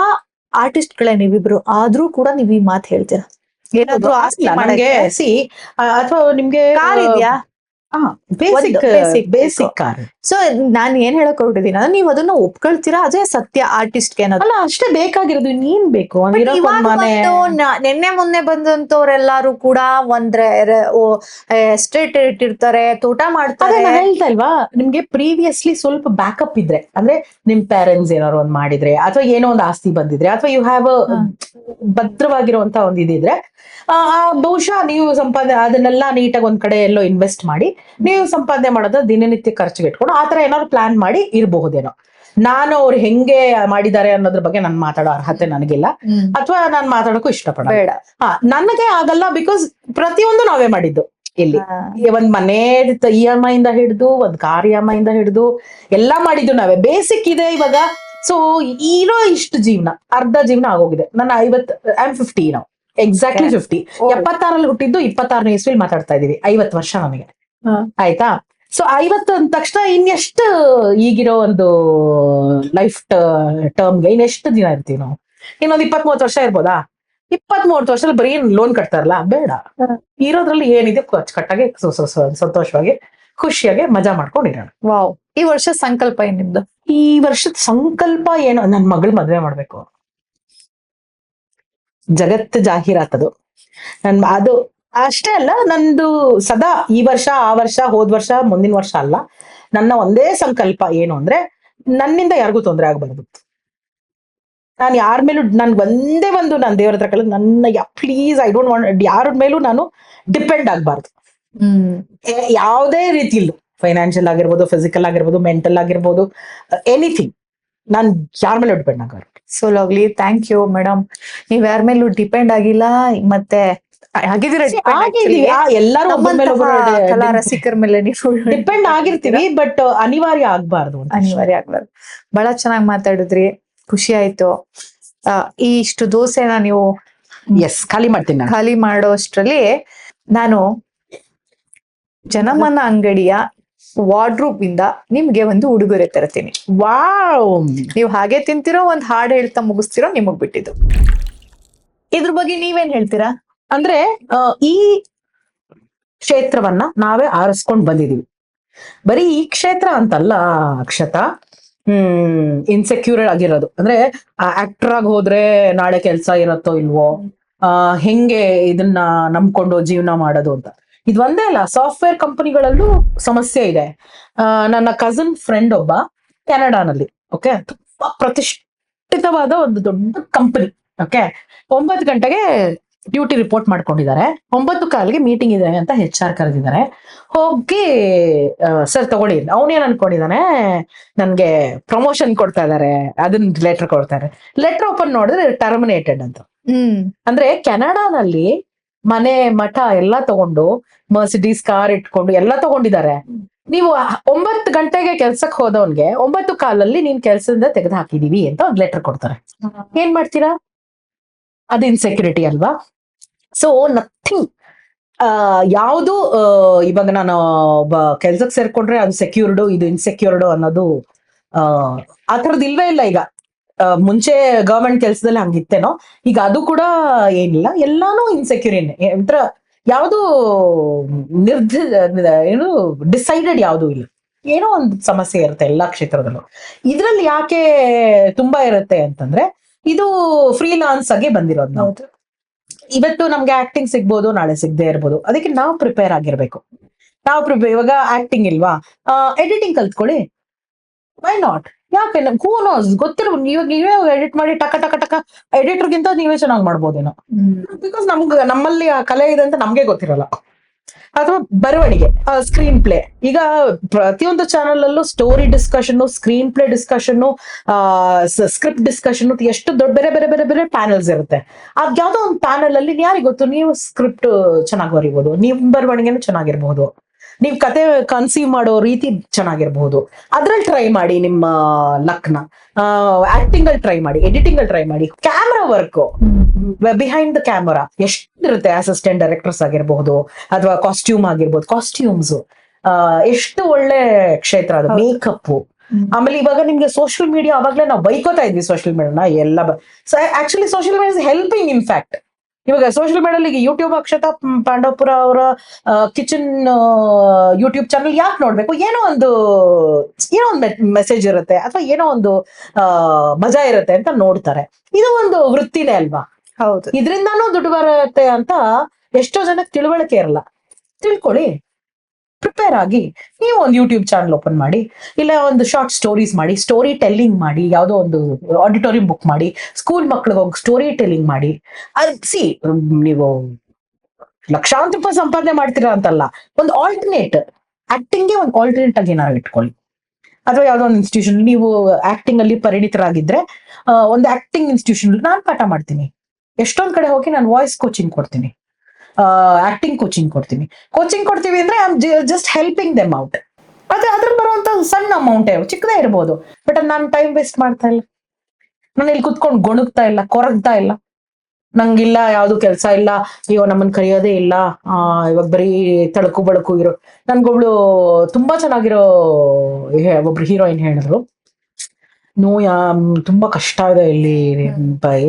ಆರ್ಟಿಸ್ಟ್ ಗಳೇ ನೀವಿಬ್ರು, ಆದ್ರೂ ಕೂಡ ನೀವ್ ಈ ಮಾತು ಹೇಳ್ತೀರಾ. ಏನಾದ್ರು ಆಸ್ತಿ ಮಾಡಕ್ಕೆ ಅಥವಾ ನಿಮ್ಗೆ ಕಾರ್ ಇದೆಯಾ? Basic car. ಸೊ ನಾನ್ ಏನ್ ಹೇಳಕ್ ಹೊರಟಿದ್ದೀನಿ ಅಂದ್ರೆ ನೀವು ಅದನ್ನ ಒಪ್ಕೊಳ್ತೀರಾ, ಅದೇ ಸತ್ಯ ಆರ್ಟಿಸ್ಟ್ ಗೆ ಅನ್ನೋದು. ಅಲ್ಲ ಅಷ್ಟೇ ಬೇಕಾಗಿರೋದು, ಇನ್ನೇನ್ ಬೇಕು? ನಿನ್ನೆ ಮೊನ್ನೆ ಬಂದಂತವ್ರೆಲ್ಲಾರು ಕೂಡ ಒಂದ್ರೆ ಎಸ್ಟೇಟ್ ಇಟ್ಟಿರ್ತಾರೆ, ತೋಟ ಮಾಡ್ತಾರೆ. ನಾನು ಹೇಳ್ತಾ ಇಲ್ವಾ ನಿಮ್ಗೆ, ಪ್ರೀವಿಯಸ್ಲಿ ಸ್ವಲ್ಪ ಬ್ಯಾಕಪ್ ಇದ್ರೆ, ಅಂದ್ರೆ ನಿಮ್ ಪೇರೆಂಟ್ಸ್ ಏನಾರು ಒಂದ್ ಮಾಡಿದ್ರೆ, ಅಥವಾ ಏನೋ ಒಂದು ಆಸ್ತಿ ಬಂದಿದ್ರೆ, ಅಥವಾ ಯು ಹ್ಯಾವ್ ಭದ್ರವಾಗಿರುವಂತ ಒಂದ್ ಇದಿದ್ರೆ, ಬಹುಶಃ ನೀವು ಸಂಪಾದನೆ ಅದನ್ನೆಲ್ಲ ನೀಟಾಗಿ ಒಂದ್ ಕಡೆ ಎಲ್ಲೋ ಇನ್ವೆಸ್ಟ್ ಮಾಡಿ ನೀವು ಸಂಪಾದನೆ ಮಾಡೋದು ದಿನನಿತ್ಯ ಖರ್ಚಿಗೆ ಇಟ್ಕೊಂಡು ಆತರ ಏನಾದ್ರು ಪ್ಲಾನ್ ಮಾಡಿ ಇರಬಹುದೇನೋ. ನಾನು ಅವ್ರು ಹೆಂಗೆ ಮಾಡಿದ್ದಾರೆ ಅನ್ನೋದ್ರ ಬಗ್ಗೆ ನಾನು ಮಾತಾಡೋ ಅರ್ಹತೆ ನನಗಿಲ್ಲ, ಅಥವಾ ನಾನು ಮಾತಾಡೋಕ್ಕೂ ಇಷ್ಟಪಡ. ನನಗೆ ಆಗಲ್ಲ, ಬಿಕಾಸ್ ಪ್ರತಿಯೊಂದು ನಾವೇ ಮಾಡಿದ್ದು. ಇಲ್ಲಿ ಒಂದ್ ಮನೆ EMI ಇಂದ ಹಿಡಿದು ಒಂದ್ ಕಾರ್ EMI ಇಂದ ಹಿಡಿದು ಎಲ್ಲಾ ಮಾಡಿದ್ದು ನಾವೇ. ಬೇಸಿಕ್ ಇದೆ ಇವಾಗ. ಸೊ ಇರೋ ಇಷ್ಟು ಜೀವನ, ಅರ್ಧ ಜೀವನ ಆಗೋಗಿದೆ. ನನ್ನ 50 ನಾವು ಎಕ್ಸಾಕ್ಟ್ಲಿ 50. 76ರಲ್ಲಿ ಹುಟ್ಟಿದ್ದು 26ನೇ ಇಸ್ವಿಲಿ ಮಾತಾಡ್ತಾ ಇದೀವಿ. 50 ವರ್ಷ ನನಗೆ, ಆಯ್ತಾ? ಸೊ 50 ಅಂದ ತಕ್ಷಣ ಇನ್ನೆಷ್ಟು ಈಗಿರೋ ಒಂದು ಲೈಫ್ ಟರ್ಮ್ಗೆ ಇನ್ನೆಷ್ಟು ದಿನ ಇರ್ತೀವಿ ನಾವು? ಇನ್ನೊಂದು 20-30 ವರ್ಷ ಇರ್ಬೋದಾ? 20-30 ವರ್ಷದಲ್ಲಿ ಬರೀ ಲೋನ್ ಕಟ್ತಾರಲ್ಲ, ಬೇಡ. ಇರೋದ್ರಲ್ಲಿ ಏನಿದೆ ಕಟ್ಟಾಗಿ ಸಂತೋಷವಾಗಿ ಖುಷಿಯಾಗಿ ಮಜಾ ಮಾಡ್ಕೊಂಡಿರೋಣ. ವಾವ್. ಈ ವರ್ಷ ಸಂಕಲ್ಪ ಏನ್ ನಿಮ್ದು? ಈ ವರ್ಷದ ಸಂಕಲ್ಪ ಏನು? ನನ್ ಮಗಳ ಮದ್ವೆ ಮಾಡ್ಬೇಕು. ಜಗತ್ತು ಜಾಹೀರಾತದು. ಅದು ಅಷ್ಟೇ ಅಲ್ಲ, ನಂದು ಸದಾ ಈ ವರ್ಷ ಆ ವರ್ಷ ಹೋದ್ ವರ್ಷ ಮುಂದಿನ ವರ್ಷ ಅಲ್ಲ, ನನ್ನ ಒಂದೇ ಸಂಕಲ್ಪ ಏನು ಅಂದ್ರೆ ನನ್ನಿಂದ ಯಾರಿಗೂ ತೊಂದರೆ ಆಗ್ಬಾರ್ದು. ನಾನು ಯಾರ ಮೇಲೂ ಒಂದೇ ನಾನು ದೇವರ ಹತ್ರ ಕಳೆದು ಪ್ಲೀಸ್ ಐ ಡೋಂಟ್ ವಾಂಟ್ ಯಾರ ಮೇಲೂ ನಾನು ಡಿಪೆಂಡ್ ಆಗ್ಬಾರ್ದು. ಯಾವುದೇ ರೀತಿಯಲ್ಲೂ, ಫೈನಾನ್ಷಿಯಲ್ ಆಗಿರ್ಬೋದು, ಫಿಸಿಕಲ್ ಆಗಿರ್ಬೋದು, ಮೆಂಟಲ್ ಆಗಿರ್ಬೋದು, ಎನಿಥಿಂಗ್. ನಾನ್ ಯಾರ ಮೇಲೂ ಡಿಪೆಂಡ್ ಆಗಬಾರ್ದು. So lovely, thank you madam. ನೀವ್ ಯಾರ ಮೇಲೂ ಡಿಪೆಂಡ್ ಆಗಿಲ್ಲ, ಮತ್ತೆ ಎಲ್ಲರೂ ಕಲಾ ರಸಿಕರ ಮೇಲೆ ನೀವು ಡಿಪೆಂಡ್ ಆಗಿರ್ತೀವಿ, ಬಟ್ ಅನಿವಾರ್ಯ ಆಗ್ಬಾರ್ದು. ಅನಿವಾರ್ಯ ಆಗ್ಬಾರ್ದು. ಬಹಳ ಚೆನ್ನಾಗಿ ಮಾತಾಡಿದ್ರಿ, ಖುಷಿ ಆಯ್ತು. ಇಷ್ಟು ದೋಸೆನ ನೀವು ಖಾಲಿ ಮಾಡ್ತೀನಿ. ಖಾಲಿ ಮಾಡೋ ಅಷ್ಟ್ರಲ್ಲಿ ನಾನು ಜನಮನ ಅಂಗಡಿಯ ವಾರ್ಡ್ರೋಬ್ ಇಂದ ನಿಮ್ಗೆ ಒಂದು ಉಡುಗೊರೆ ತರ್ತೀನಿ. ವಾವ್. ನೀವು ಹಾಗೆ ತಿಂತಿರೋ, ಒಂದ್ ಹಾಡು ಹೇಳ್ತಾ ಮುಗಿಸ್ತಿರೋ, ನಿಮಗ್ ಬಿಟ್ಟಿದ್ದು. ಇದ್ರ ಬಗ್ಗೆ ನೀವೇನ್ ಹೇಳ್ತೀರಾ? ಅಂದ್ರೆ ಈ ಕ್ಷೇತ್ರವನ್ನ ನಾವೇ ಆರಿಸ್ಕೊಂಡ್ ಬಂದಿದೀವಿ. ಬರೀ ಈ ಕ್ಷೇತ್ರ ಅಂತಲ್ಲ ಅಕ್ಷತಾ, ಇನ್ಸೆಕ್ಯೂರ್ ಆಗಿರೋದು. ಅಂದ್ರೆ ಆಕ್ಟರ್ ಆಗಿ ಹೋದ್ರೆ ನಾಳೆ ಕೆಲ್ಸ ಇರತ್ತೋ ಇಲ್ವೋ, ಹೆಂಗೆ ಇದನ್ನ ನಂಬ್ಕೊಂಡು ಜೀವನ ಮಾಡೋದು ಅಂತ. ಇದು ಒಂದೇ ಅಲ್ಲ, ಸಾಫ್ಟ್ವೇರ್ ಕಂಪನಿಗಳಲ್ಲೂ ಸಮಸ್ಯೆ ಇದೆ. ನನ್ನ ಕಸಿನ್ ಫ್ರೆಂಡ್ ಒಬ್ಬ ಕೆನಡಾನಲ್ಲಿ, ಓಕೆ, ತುಂಬಾ ಪ್ರತಿಷ್ಠಿತವಾದ ಒಂದು ದೊಡ್ಡ ಕಂಪನಿ, ಓಕೆ, 9 ಗಂಟೆಗೆ ಡ್ಯೂಟಿ ರಿಪೋರ್ಟ್ ಮಾಡ್ಕೊಂಡಿದ್ದಾರೆ. 9:15ಗೆ ಮೀಟಿಂಗ್ ಇದೆ ಅಂತ HR ಕರೆದಿದ್ದಾರೆ. ಹೋಗಿ ಸರ್ ತಗೊಳ್ಳಿ, ಅವನೇನ್ ಅನ್ಕೊಂಡಿದ್ದಾನೆ ನನ್ಗೆ ಪ್ರಮೋಷನ್ ಕೊಡ್ತಾ ಇದಾರೆ, ಅದನ್ನ ಲೆಟರ್ ಕೊಡ್ತಾರೆ. ಲೆಟರ್ ಓಪನ್ ನೋಡಿದ್ರೆ ಟರ್ಮಿನೇಟೆಡ್ ಅಂತ. ಅಂದ್ರೆ ಕೆನಡಾನಲ್ಲಿ ಮನೆ ಮಠ ಎಲ್ಲಾ ತಗೊಂಡು ಮರ್ಸಿಡೀಸ್ ಕಾರ್ ಇಟ್ಕೊಂಡು ಎಲ್ಲಾ ತಗೊಂಡಿದ್ದಾರೆ. ನೀವು 9 ಗಂಟೆಗೆ ಕೆಲ್ಸಕ್ಕೆ ಹೋದವನ್ಗೆ 9:15 ನೀನ್ ಕೆಲ್ಸದಿಂದ ತೆಗೆದು ಹಾಕಿದೀವಿ ಅಂತ ಒಂದ್ ಲೆಟರ್ ಕೊಡ್ತಾರೆ. ಏನ್ ಮಾಡ್ತೀರಾ? ಅದು ಇನ್ಸೆಕ್ಯೂರಿಟಿ ಅಲ್ವಾ? ಸೊ ನಥಿಂಗ್, ಯಾವುದು ಇವಾಗ ನಾನು ಒಬ್ಬ ಕೆಲ್ಸಕ್ಕೆ ಸೇರ್ಕೊಂಡ್ರೆ ಅದು ಸೆಕ್ಯೂರ್ಡು, ಇದು ಇನ್ಸೆಕ್ಯೂರ್ಡು ಅನ್ನೋದು ಆ ಥರದ್ದು ಇಲ್ವೇ ಇಲ್ಲ ಈಗ. ಮುಂಚೆ ಗವರ್ಮೆಂಟ್ ಕೆಲ್ಸದಲ್ಲಿ ಹಂಗಿತ್ತೇನೋ, ಈಗ ಅದು ಕೂಡ ಏನಿಲ್ಲ, ಎಲ್ಲಾನು ಇನ್ಸೆಕ್ಯೂರಿನೇ. ಒಂಥರ ಯಾವುದು ಏನು ಡಿಸೈಡೆಡ್ ಯಾವುದು ಇಲ್ಲ, ಏನೋ ಒಂದು ಸಮಸ್ಯೆ ಇರುತ್ತೆ ಎಲ್ಲಾ ಕ್ಷೇತ್ರದಲ್ಲೂ. ಇದ್ರಲ್ಲಿ ಯಾಕೆ ತುಂಬಾ ಇರುತ್ತೆ ಅಂತಂದ್ರೆ ಇದು ಫ್ರೀಲಾನ್ಸ್ ಆಗಿ ಬಂದಿರೋದು. ನಾವು ಇವತ್ತು ನಮ್ಗೆ ಆಕ್ಟಿಂಗ್ ಸಿಗ್ಬೋದು, ನಾಳೆ ಸಿಗದೆ ಇರ್ಬೋದು. ಅದಕ್ಕೆ ನಾವು ಪ್ರಿಪೇರ್ ಆಗಿರ್ಬೇಕು. ಇವಾಗ ಆಕ್ಟಿಂಗ್ ಇಲ್ವಾ, ಎಡಿಟಿಂಗ್ ಕಲ್ತ್ಕೊಳ್ಳಿ, ವೈ ನಾಟ್? ಯಾಕೆ? ಹೂ ನೋಸ್, ಗೊತ್ತಿರೋ ನೀವೇ ಎಡಿಟ್ ಮಾಡಿ ಟಕ ಟಕ ಟಕ, ಎಡಿಟರ್ಗಿಂತ ನೀವೇ ಚೆನ್ನಾಗಿ ಮಾಡ್ಬೋದೇನೋ. ಬಿಕಾಸ್ ನಮ್ಮಲ್ಲಿ ಆ ಕಲೆ ಇದೆ ಅಂತ ನಮ್ಗೆ ಗೊತ್ತಿರಲ್ಲ. ಅಥವಾ ಬರವಣಿಗೆ, ಸ್ಕ್ರೀನ್ ಪ್ಲೇ. ಈಗ ಪ್ರತಿಯೊಂದು ಚಾನಲ್ ಅಲ್ಲೂ story discussion, screen play discussion, script discussion, ಎಷ್ಟು ದೊಡ್ಡ ಬೇರೆ ಬೇರೆ ಬೇರೆ ಬೇರೆ ಪ್ಯಾನಲ್ಸ್ ಇರುತ್ತೆ. ಅದ್ ಯಾವ್ದೋ ಒಂದು ಪ್ಯಾನಲ್ ಅಲ್ಲಿ ಯಾರಿಗೆ ಗೊತ್ತು, ನೀವು ಸ್ಕ್ರಿಪ್ಟ್ ಚೆನ್ನಾಗಿ ಬರೀಬಹುದು, ನೀವು ಬರವಣಿಗೆನೂ ಚೆನ್ನಾಗಿರ್ಬಹುದು, ನೀವ್ ಕತೆ ಕನ್ಸೀವ್ ಮಾಡೋ ರೀತಿ ಚೆನ್ನಾಗಿರ್ಬಹುದು. ಅದ್ರಲ್ಲಿ ಟ್ರೈ ಮಾಡಿ ನಿಮ್ಮ ಲಕ್ನ. ಆಕ್ಟಿಂಗ್ ಅಲ್ಲಿ ಟ್ರೈ ಮಾಡಿ, ಎಡಿಟಿಂಗ್ ಅಲ್ಲಿ ಟ್ರೈ ಮಾಡಿ, camera work, behind the camera ಎಷ್ಟಿರುತ್ತೆ. ಅಸಿಸ್ಟೆಂಟ್ ಡೈರೆಕ್ಟರ್ಸ್ ಆಗಿರ್ಬಹುದು, ಅಥವಾ ಕಾಸ್ಟ್ಯೂಮ್ ಆಗಿರ್ಬೋದು, ಕಾಸ್ಟ್ಯೂಮ್ಸ್ ಎಷ್ಟು ಒಳ್ಳೆ ಕ್ಷೇತ್ರ ಅದು. ಮೇಕಪ್, ಆಮೇಲೆ ಇವಾಗ ನಿಮ್ಗೆ ಸೋಷಿಯಲ್ ಮೀಡಿಯಾ, ಅವಾಗ್ಲೇ ನಾವು ಬೈಕೋತಾ ಇದ್ವಿ ಸೋಷಿಯಲ್ ಮೀಡಿಯಾನ ಎಲ್ಲ. So actually social media is helping. In fact ಇವಾಗ ಸೋಷಿಯಲ್ ಮೀಡಿಯಾದಲ್ಲಿ ಯೂಟ್ಯೂಬ್ ಅಕ್ಷತಾ ಪಾಂಡವಪುರ ಅವರ ಕಿಚನ್ ಯೂಟ್ಯೂಬ್ ಚಾನಲ್ ಯಾಕೆ ನೋಡ್ಬೇಕು? ಏನೋ ಒಂದು ಮೆಸೇಜ್ ಇರುತ್ತೆ, ಅಥವಾ ಏನೋ ಒಂದು ಮಜಾ ಇರುತ್ತೆ ಅಂತ ನೋಡ್ತಾರೆ. ಇದು ಒಂದು ವೃತ್ತಿನೇ ಅಲ್ವಾ? ಹೌದು. ಇದರಿಂದಾನು ದುಡ್ಡು ಬರುತ್ತೆ ಅಂತ ಎಷ್ಟೋ ಜನಕ್ಕೆ ತಿಳುವಳಿಕೆ ಇರಲ್ಲ. ತಿಳ್ಕೊಳ್ಳಿ, ಪ್ರಿಪೇರ್ ಆಗಿ ನೀವು ಒಂದು ಯೂಟ್ಯೂಬ್ ಚಾನಲ್ ಓಪನ್ ಮಾಡಿ, ಇಲ್ಲ ಒಂದು ಶಾರ್ಟ್ ಸ್ಟೋರೀಸ್ ಮಾಡಿ, ಸ್ಟೋರಿ ಟೆಲ್ಲಿಂಗ್ ಮಾಡಿ, ಯಾವುದೋ ಒಂದು ಆಡಿಟೋರಿಯಂ ಬುಕ್ ಮಾಡಿ, ಸ್ಕೂಲ್ ಮಕ್ಳಿಗೆ ಹೋಗಿ ಸ್ಟೋರಿ ಟೆಲ್ಲಿಂಗ್ ಮಾಡಿ. ನೀವು ಲಕ್ಷಾಂತರ ರೂಪಾಯಿ ಸಂಪಾದನೆ ಮಾಡ್ತೀರಾ ಅಂತಲ್ಲ, ಒಂದು ಆಲ್ಟರ್ನೇಟ್, ಆಕ್ಟಿಂಗ್ಗೆ ಒಂದು ಆಲ್ಟರ್ನೇಟ್ ಆಗಿ ಏನಾದ್ರು ಇಟ್ಕೊಳ್ಳಿ. ಅಥವಾ ಯಾವ್ದೋ ಒಂದು ಇನ್ಸ್ಟಿಟ್ಯೂಷನ್ ನೀವು ಆಕ್ಟಿಂಗ್ ಅಲ್ಲಿ ಪರಿಣಿತರಾಗಿದ್ರೆ, ಒಂದು ಆಕ್ಟಿಂಗ್ ಇನ್ಸ್ಟಿಟ್ಯೂಷನ್ ನಾನು ಪಾಠ ಮಾಡ್ತೀನಿ. ಎಷ್ಟೊಂದ್ ಕಡೆ ಹೋಗಿ ನಾನು ವಾಯ್ಸ್ ಕೋಚಿಂಗ್ ಕೊಡ್ತೀನಿ, ಆಕ್ಟಿಂಗ್ ಕೋಚಿಂಗ್ ಕೊಡ್ತೀವಿ ಅಂದ್ರೆ I am just helping them out. ಅದ್ರ ಬರುವಂತ ಸಣ್ಣ ಅಮೌಂಟ್ ಚಿಕ್ಕದೇ ಇರ್ಬೋದು, ಬಟ್ ನಾನು ಟೈಮ್ ವೇಸ್ಟ್ ಮಾಡ್ತಾ ಇಲ್ಲ, ನಾನು ಇಲ್ಲಿ ಕುತ್ಕೊಂಡು ಗೊಣಗ್ತಾ ಇಲ್ಲ, ಕೊರಗ್ತಾ ಇಲ್ಲ, ನಂಗಿಲ್ಲ ಯಾವ್ದು ಕೆಲಸ ಇಲ್ಲ, ಅಯ್ಯೋ ನಮ್ಮನ್ ಕರೆಯೋದೇ ಇಲ್ಲ, ಇವಾಗ ಬರೀ ತಳಕು ಬಳಕು ಇರೋ. ನನ್ಗೊಬ್ಳು ತುಂಬಾ ಚೆನ್ನಾಗಿರೋ ಒಬ್ರು ಹೀರೋಯಿನ್ ಹೇಳಿದ್ರು, ತುಂಬಾ ಕಷ್ಟ ಇದೆ ಇಲ್ಲಿ,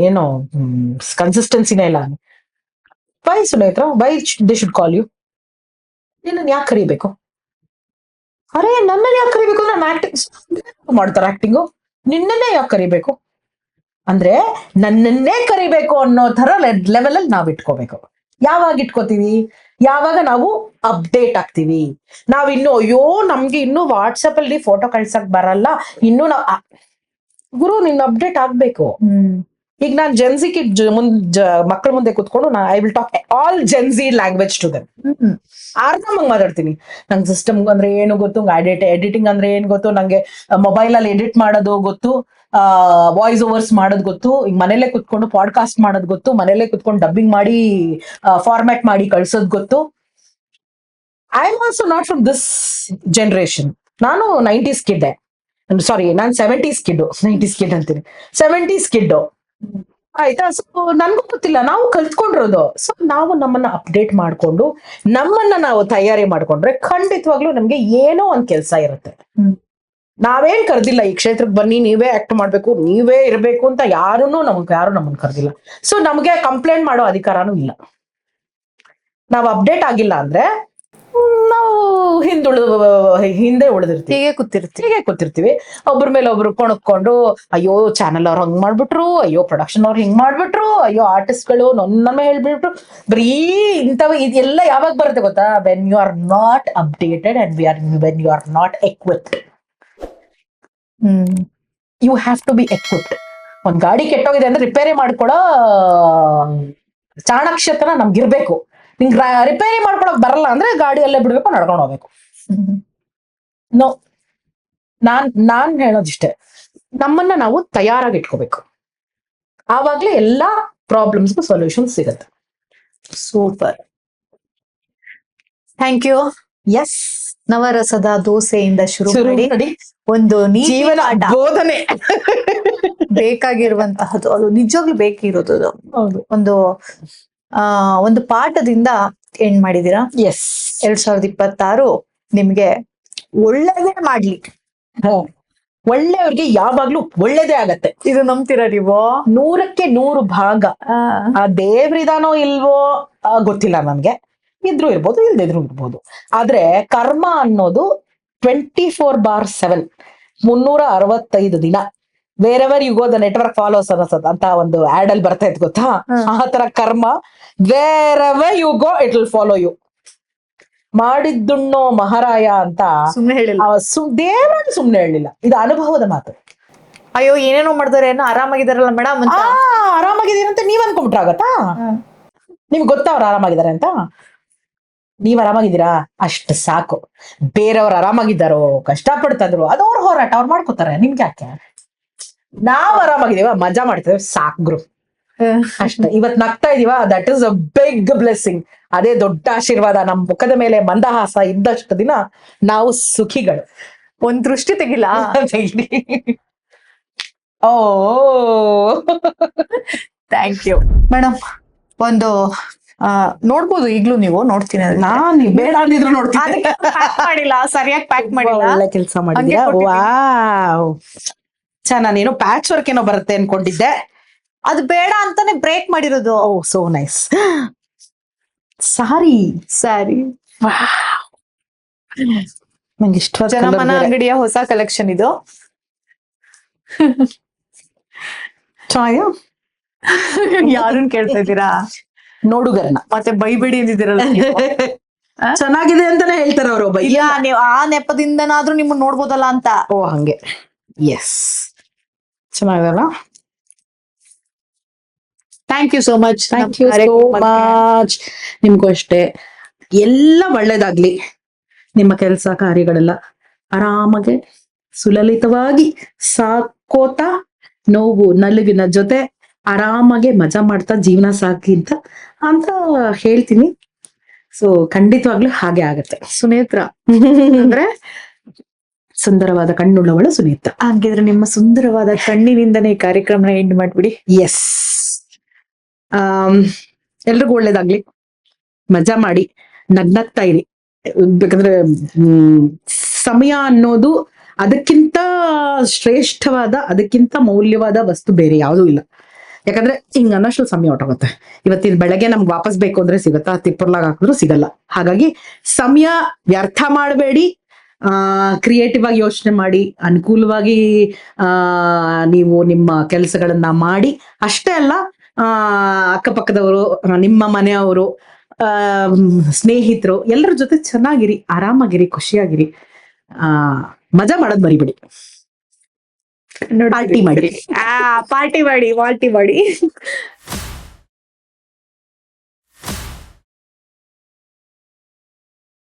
ಏನೋ ಕನ್ಸಿಸ್ಟೆನ್ಸಿನೇ ಇಲ್ಲ. Why Sunetra, why they should call you? ನಿನ್ನ ಯಾಕೆ ಕರಿಬೇಕು? ಅರೆ ನನ್ನನ್ನು ಯಾಕೆ ಕರಿಬೇಕು? ನಾನು ಆಕ್ಟಿಂಗ್ ಮಾಡ್ತಾರೆ, ಆಕ್ಟಿಂಗು ನಿನ್ನನ್ನೇ ಯಾಕೆ ಕರಿಬೇಕು ಅಂದ್ರೆ ನನ್ನನ್ನೇ ಕರಿಬೇಕು ಅನ್ನೋ ತರ ಲೆವೆಲ್ ಅಲ್ಲಿ ನಾವ್ ಇಟ್ಕೋಬೇಕು. ಯಾವಾಗ ಇಟ್ಕೋತೀವಿ? ಯಾವಾಗ ನಾವು ಅಪ್ಡೇಟ್ ಆಗ್ತೀವಿ. ನಾವಿನ್ನು ಅಯ್ಯೋ ನಮ್ಗೆ ಇನ್ನು ವಾಟ್ಸಪ್ ಅಲ್ಲಿ ಫೋಟೋ ಕಳ್ಸಕ್ ಬರಲ್ಲ, ಇನ್ನು ಗುರು ನಿನ್ನ ಅಪ್ಡೇಟ್ ಆಗ್ಬೇಕು. ಈಗ ನಾನ್ ಜೆನ್ಸಿ ಮಕ್ಕಳ ಮುಂದೆ ಕುತ್ಕೊಂಡು I will talk all Gen Z language to them. ಆರಾಮಾಗಿ ಮಾತಾಡ್ತೀನಿ. ನಂಗೆ ಸಿಸ್ಟಮ್ ಅಂದ್ರೆ ಏನು ಗೊತ್ತು, ಎಡಿಟಿಂಗ್ ಅಂದ್ರೆ ಏನ್ ಗೊತ್ತು, ನಂಗೆ ಮೊಬೈಲ್ ಅಲ್ಲಿ ಎಡಿಟ್ ಮಾಡೋದು ಗೊತ್ತು, ವಾಯ್ಸ್ ಓವರ್ಸ್ ಮಾಡೋದು ಗೊತ್ತು, ಈಗ ಮನೇಲೆ ಕುತ್ಕೊಂಡು ಪಾಡ್ಕಾಸ್ಟ್ ಮಾಡೋದು ಗೊತ್ತು, ಮನೇಲೆ ಕುತ್ಕೊಂಡು ಡಬ್ಬಿಂಗ್ ಮಾಡಿ ಫಾರ್ಮ್ಯಾಟ್ ಮಾಡಿ ಕಳ್ಸೋದ್ ಗೊತ್ತು. I am also not from this generation. ನಾನು 90s ಕಿಡ್, ಸಾರಿ ನಾನು 70s ಕಿಡ್, 90s ಕಿಡ್ ಅಂತೀನಿ, 70s ಕಿಡ್ ಆಯ್ತಾ. ಸೊ ನನ್ಗೂ ಗೊತ್ತಿಲ್ಲ, ನಾವು ಕಲ್ತ್ಕೊಂಡಿರೋದು. ಸೊ ನಾವು ನಮ್ಮನ್ನ ಅಪ್ಡೇಟ್ ಮಾಡ್ಕೊಂಡು ನಮ್ಮನ್ನ ನಾವು ತಯಾರಿ ಮಾಡ್ಕೊಂಡ್ರೆ ಖಂಡಿತವಾಗ್ಲೂ ನಮ್ಗೆ ಏನೋ ಒಂದ್ ಕೆಲ್ಸ ಇರುತ್ತೆ. ನಾವೇನ್ ಕರ್ದಿಲ್ಲ ಈ ಕ್ಷೇತ್ರಕ್ಕೆ ಬನ್ನಿ ನೀವೇ ಆಕ್ಟ್ ಮಾಡ್ಬೇಕು, ನೀವೇ ಇರ್ಬೇಕು ಅಂತ ಯಾರು ನಮ್ಮನ್ನ ಕರ್ದಿಲ್ಲ. ಸೊ ನಮ್ಗೆ ಕಂಪ್ಲೇಂಟ್ ಮಾಡೋ ಅಧಿಕಾರನೂ ಇಲ್ಲ. ನಾವು ಅಪ್ಡೇಟ್ ಆಗಿಲ್ಲ ಅಂದ್ರೆ ನಾವು ಹಿಂದೆ ಉಳಿದಿರ್ತೀವಿ, ಹೀಗೆ ಕೂತಿರ್ತೀವಿ. ಒಬ್ರ ಮೇಲೆ ಒಬ್ರು ಕೊಣಕೊಂಡು, ಅಯ್ಯೋ ಚಾನಲ್ ಅವ್ರು ಹಂಗ್ ಮಾಡ್ಬಿಟ್ರು, ಅಯ್ಯೋ ಪ್ರೊಡಕ್ಷನ್ ಅವ್ರು ಹಿಂಗ್ ಮಾಡ್ಬಿಟ್ರು, ಅಯ್ಯೋ ಆರ್ಟಿಸ್ಟ್ಗಳು ನಮ್ಮ ಹೇಳ್ಬಿಟ್ರು. ಬರೀ ಇಂಥವು ಇದೆಲ್ಲ ಯಾವಾಗ ಬರುತ್ತೆ ಗೊತ್ತಾ? When you are not updated and when you are not equipped. You have to be equipped. ಒಂದ್ ಗಾಡಿ ಕೆಟ್ಟೋಗಿದೆ ಅಂದ್ರೆ ರಿಪೇರಿ ಮಾಡ್ಕೊಡೋ ಚಾಣಾಕ್ಷತನ ನಮ್ಗಿರ್ಬೇಕು. ನಿಂಗೆ ರಿಪೇರಿ ಮಾಡ್ಕೊಳಕ್ ಬರಲ್ಲ ಅಂದ್ರೆ ಗಾಡಿಯಲ್ಲೇ ಬಿಡ್ಬೇಕು, ನಡ್ಕೊಂಡು ಹೋಗ್ಬೇಕು. ನೋ, ನಾನ್ ಹೇಳೋದಿಷ್ಟೇ, ನಮ್ಮನ್ನ ನಾವು ತಯಾರಾಗಿ ಇಟ್ಕೋಬೇಕು. ಆವಾಗ್ಲೇ ಎಲ್ಲಾ ಪ್ರಾಬ್ಲಮ್ಸ್ಗೂ ಸೊಲ್ಯೂಷನ್ ಸಿಗತ್ತೆ. Super, thank you. ಎಸ್, ನವರಸದ ದೋಸೆಯಿಂದ ಶುರು ಮಾಡಿ ಮಾಡಿ ಒಂದು ಜೀವನ ಪಾಠ ಬೋಧನೆ ಬೇಕಾಗಿರುವಂತಹದ್ದು, ಅದು ನಿಜವಾಗ್ಲೂ ಬೇಕಿರೋದು ಅದು. ಹೌದು. ಒಂದು ಪಾಠದಿಂದ ಎಂಡ್ ಮಾಡಿದೀರಾ. ಎಸ್, 2026 ನಿಮ್ಗೆ ಒಳ್ಳೇದೇ ಮಾಡ್ಲಿ. ಒಳ್ಳೆಯವ್ರಿಗೆ ಯಾವಾಗ್ಲೂ ಒಳ್ಳೇದೇ ಆಗತ್ತೆ. ಇದು ನಂಬ್ತೀರಾ ನೀವು? 100ಕ್ಕೆ 100 ಭಾಗ. ಆ ದೇವ್ರಿದಾನೋ ಇಲ್ವೋ ಗೊತ್ತಿಲ್ಲ ನನ್ಗೆ, ಇದ್ರು ಇರ್ಬೋದು, ಇಲ್ದಿದ್ರು ಇರ್ಬೋದು. ಆದ್ರೆ ಕರ್ಮ ಅನ್ನೋದು 24/7 365 ದಿನ. Wherever you go the network follows ಅನ್ನೋದು ಅಂತ ಒಂದು ಆಡ್ ಅಲ್ಲಿ ಬರ್ತಾ ಇತ್ತು ಗೊತ್ತಾ? ಆ ತರ karma wherever you go it will follow you. ಮಾಡಿದ್ದುಣ್ಣೋ ಮಹಾರಾಯ ಅಂತ ಸುಮ್ನೆ ಹೇಳಿಲ್ಲ, ದೇವರನ್ನು ಸುಮ್ನೆ ಹೇಳಿಲ್ಲ, ಇದು ಅನುಭವದ ಮಾತು. ಅಯ್ಯೋ ಏನೇನೋ ಮಾಡ್ತಾರೆ, ಏನೋ ಆರಾಮಾಗಿದಾರಲ್ಲ ಮೇಡಮ್ ಅಂತ. ಆರಾಮಾಗಿದ್ದೀರಂತ ನೀವ್ ಅನ್ಕೊಂಡ್ಬಿಟ್ರಾಗತ್ತಾ? ನಿಮ್ಗೆ ಗೊತ್ತಾ ಅವ್ರು ಆರಾಮಾಗಿದ್ದಾರೆ ಅಂತ? ನೀವ್ ಆರಾಮಾಗಿದ್ದೀರಾ ಅಷ್ಟು ಸಾಕು. ಬೇರೆಯವ್ರು ಆರಾಮಾಗಿದ್ದಾರೋ ಕಷ್ಟಪಡ್ತಾ ಇದ್ರು ಅದು ಅವ್ರ ಹೋರಾಟ, ಅವ್ರು ಮಾಡ್ಕೋತಾರೆ. ನಿಮ್ಗೆ ಯಾಕೆ? ನಾವ್ ಆರಾಮಾಗಿದೀವ, ಮಜಾ ಮಾಡ್ತೇವೆ, ಸಾಕ್ರು ಅಷ್ಟೇ. ಇವತ್ ನಗ್ತಾ ಇದೀವ, that is a big blessing. ಅದೇ ದೊಡ್ಡ ಆಶೀರ್ವಾದ. ನಮ್ ಮುಖದ ಮೇಲೆ ಮಂದಹಾಸ ಇದ್ದಷ್ಟು ದಿನ ನಾವು ಸುಖಿಗಳು. ಒಂದ್ ದೃಷ್ಟಿ ತೆಗಿಲ್ಲ. ಓ ಥ್ಯಾಂಕ್ ಯು ಮೇಡಮ್. ಒಂದು ನೋಡ್ಬೋದು, ಈಗ್ಲೂ ನೀವು ನೋಡ್ತೀನಿ. ನಾನ್ ಬೇಡ ಅಂದಿದ್ರು ನೋಡ್ತೀನಿ. ಮಾಡಿಲ್ಲ, ಸರಿಯಾಗಿ ಪ್ಯಾಕ್ ಮಾಡಿಲ್ಲ. ಒಳ್ಳೆ ಕೆಲಸ ಮಾಡಿದ್ಯಾ. ವಾವ್, ನಾನೇನೋ ಪ್ಯಾಚ್ ವರ್ಕ್ ಏನೋ ಬರುತ್ತೆ ಅನ್ಕೊಂಡಿದ್ದೆ. ಅದು ಬೇಡ ಅಂತಾನೆ ಬ್ರೇಕ್ ಮಾಡಿರೋದು. Oh so nice. ಸಾರಿ ಸರಿ, ನಂಗೆ ಇಷ್ಟವಾದ ಜನಮನ ಅಂಗಡಿಯ ಹೊಸ ಕಲೆಕ್ಷನ್ ಇದು. ಯಾರನ್ನ ಕೇಳ್ತಾ ಇದ್ದೀರಾ? ನೋಡುಗರನ್ನ. ಮತ್ತೆ ಬೈಬೇಡಿ ಅಂದಿದ್ದೀರಲ್ಲ ನೀವು. ಚೆನ್ನಾಗಿದೆ ಅಂತಾನೆ ಹೇಳ್ತಾರ ಅವರು. ಇಲ್ಲ, ನೀವು ಆ ನೆಪದಿಂದನಾದ್ರೂ ನಿಮ್ಮನ್ನ ನೋಡ್ಬೋದಲ್ಲ ಅಂತ. ಓ ಹಂಗೆ. ಎಸ್, ಚೆನ್ನಾಗಿದಲ್ಲ. Thank you so much. Thank you so much. ನಿಮ್ಗೂ ಅಷ್ಟೇ ಎಲ್ಲ ಒಳ್ಳೇದಾಗ್ಲಿ. ನಿಮ್ಮ ಕೆಲಸ ಕಾರ್ಯಗಳೆಲ್ಲ ಆರಾಮಾಗೆ ಸುಲಲಿತವಾಗಿ ಸಾಕೋತಾ, ನೋವು ನಲುಗಿನ ಜೊತೆ ಆರಾಮಾಗೆ ಮಜಾ ಮಾಡ್ತಾ ಜೀವನ ಸಾಕಿ ಅಂತ ಹೇಳ್ತೀನಿ. ಸೊ ಖಂಡಿತವಾಗ್ಲೂ ಹಾಗೆ ಆಗತ್ತೆ. ಸುನೇತ್ರ ಅಂದ್ರೆ ಸುಂದರವಾದ ಕಣ್ಣುಳ್ಳವಳು ಸುನೀತಾ. ಹಾಗಿದ್ರೆ ನಿಮ್ಮ ಸುಂದರವಾದ ಕಣ್ಣಿನಿಂದನೇ ಈ ಕಾರ್ಯಕ್ರಮನ ಎಂಡ್ ಮಾಡ್ಬಿಡಿ. ಎಸ್, ಎಲ್ರಿಗೂ ಒಳ್ಳೇದಾಗ್ಲಿ. ಮಜಾ ಮಾಡಿ, ನಗ್ನಗ್ತಾ ಇರಿ. ಬೇಕಂದ್ರೆ ಸಮಯ ಅನ್ನೋದು ಅದಕ್ಕಿಂತ ಶ್ರೇಷ್ಠವಾದ, ಅದಕ್ಕಿಂತ ಮೌಲ್ಯವಾದ ವಸ್ತು ಬೇರೆ ಯಾವುದೂ ಇಲ್ಲ. ಯಾಕಂದ್ರೆ ಹಿಂಗ ಅನ್ನೋಷ್ಟು ಸಮಯ ಹೊಟ್ಟೋಗುತ್ತೆ. ಇವತ್ತಿನ ಬೆಳಗ್ಗೆ ನಮ್ಗೆ ವಾಪಸ್ ಬೇಕು ಅಂದ್ರೆ ಸಿಗುತ್ತಾ? ತಿಪ್ಪರ್ಲಾಗ ಹಾಕಿದ್ರು ಸಿಗಲ್ಲ. ಹಾಗಾಗಿ ಸಮಯ ವ್ಯರ್ಥ ಮಾಡಬೇಡಿ. ಕ್ರಿಯೇಟಿವ್ ಆಗಿ ಯೋಚನೆ ಮಾಡಿ, ಅನುಕೂಲವಾಗಿ ನೀವು ನಿಮ್ಮ ಕೆಲಸಗಳನ್ನ ಮಾಡಿ. ಅಷ್ಟೇ ಅಲ್ಲ, ಅಕ್ಕಪಕ್ಕದವರು, ನಿಮ್ಮ ಮನೆಯವರು, ಸ್ನೇಹಿತರು ಎಲ್ಲರ ಜೊತೆ ಚೆನ್ನಾಗಿರಿ, ಆರಾಮಾಗಿರಿ, ಖುಷಿಯಾಗಿರಿ. ಮಜಾ ಮಾಡೋದ್ ಮರಿಬಿಡಿ. ಪಾರ್ಟಿ ಮಾಡಿ. ಪಾರ್ಟಿ ಮಾಡಿ.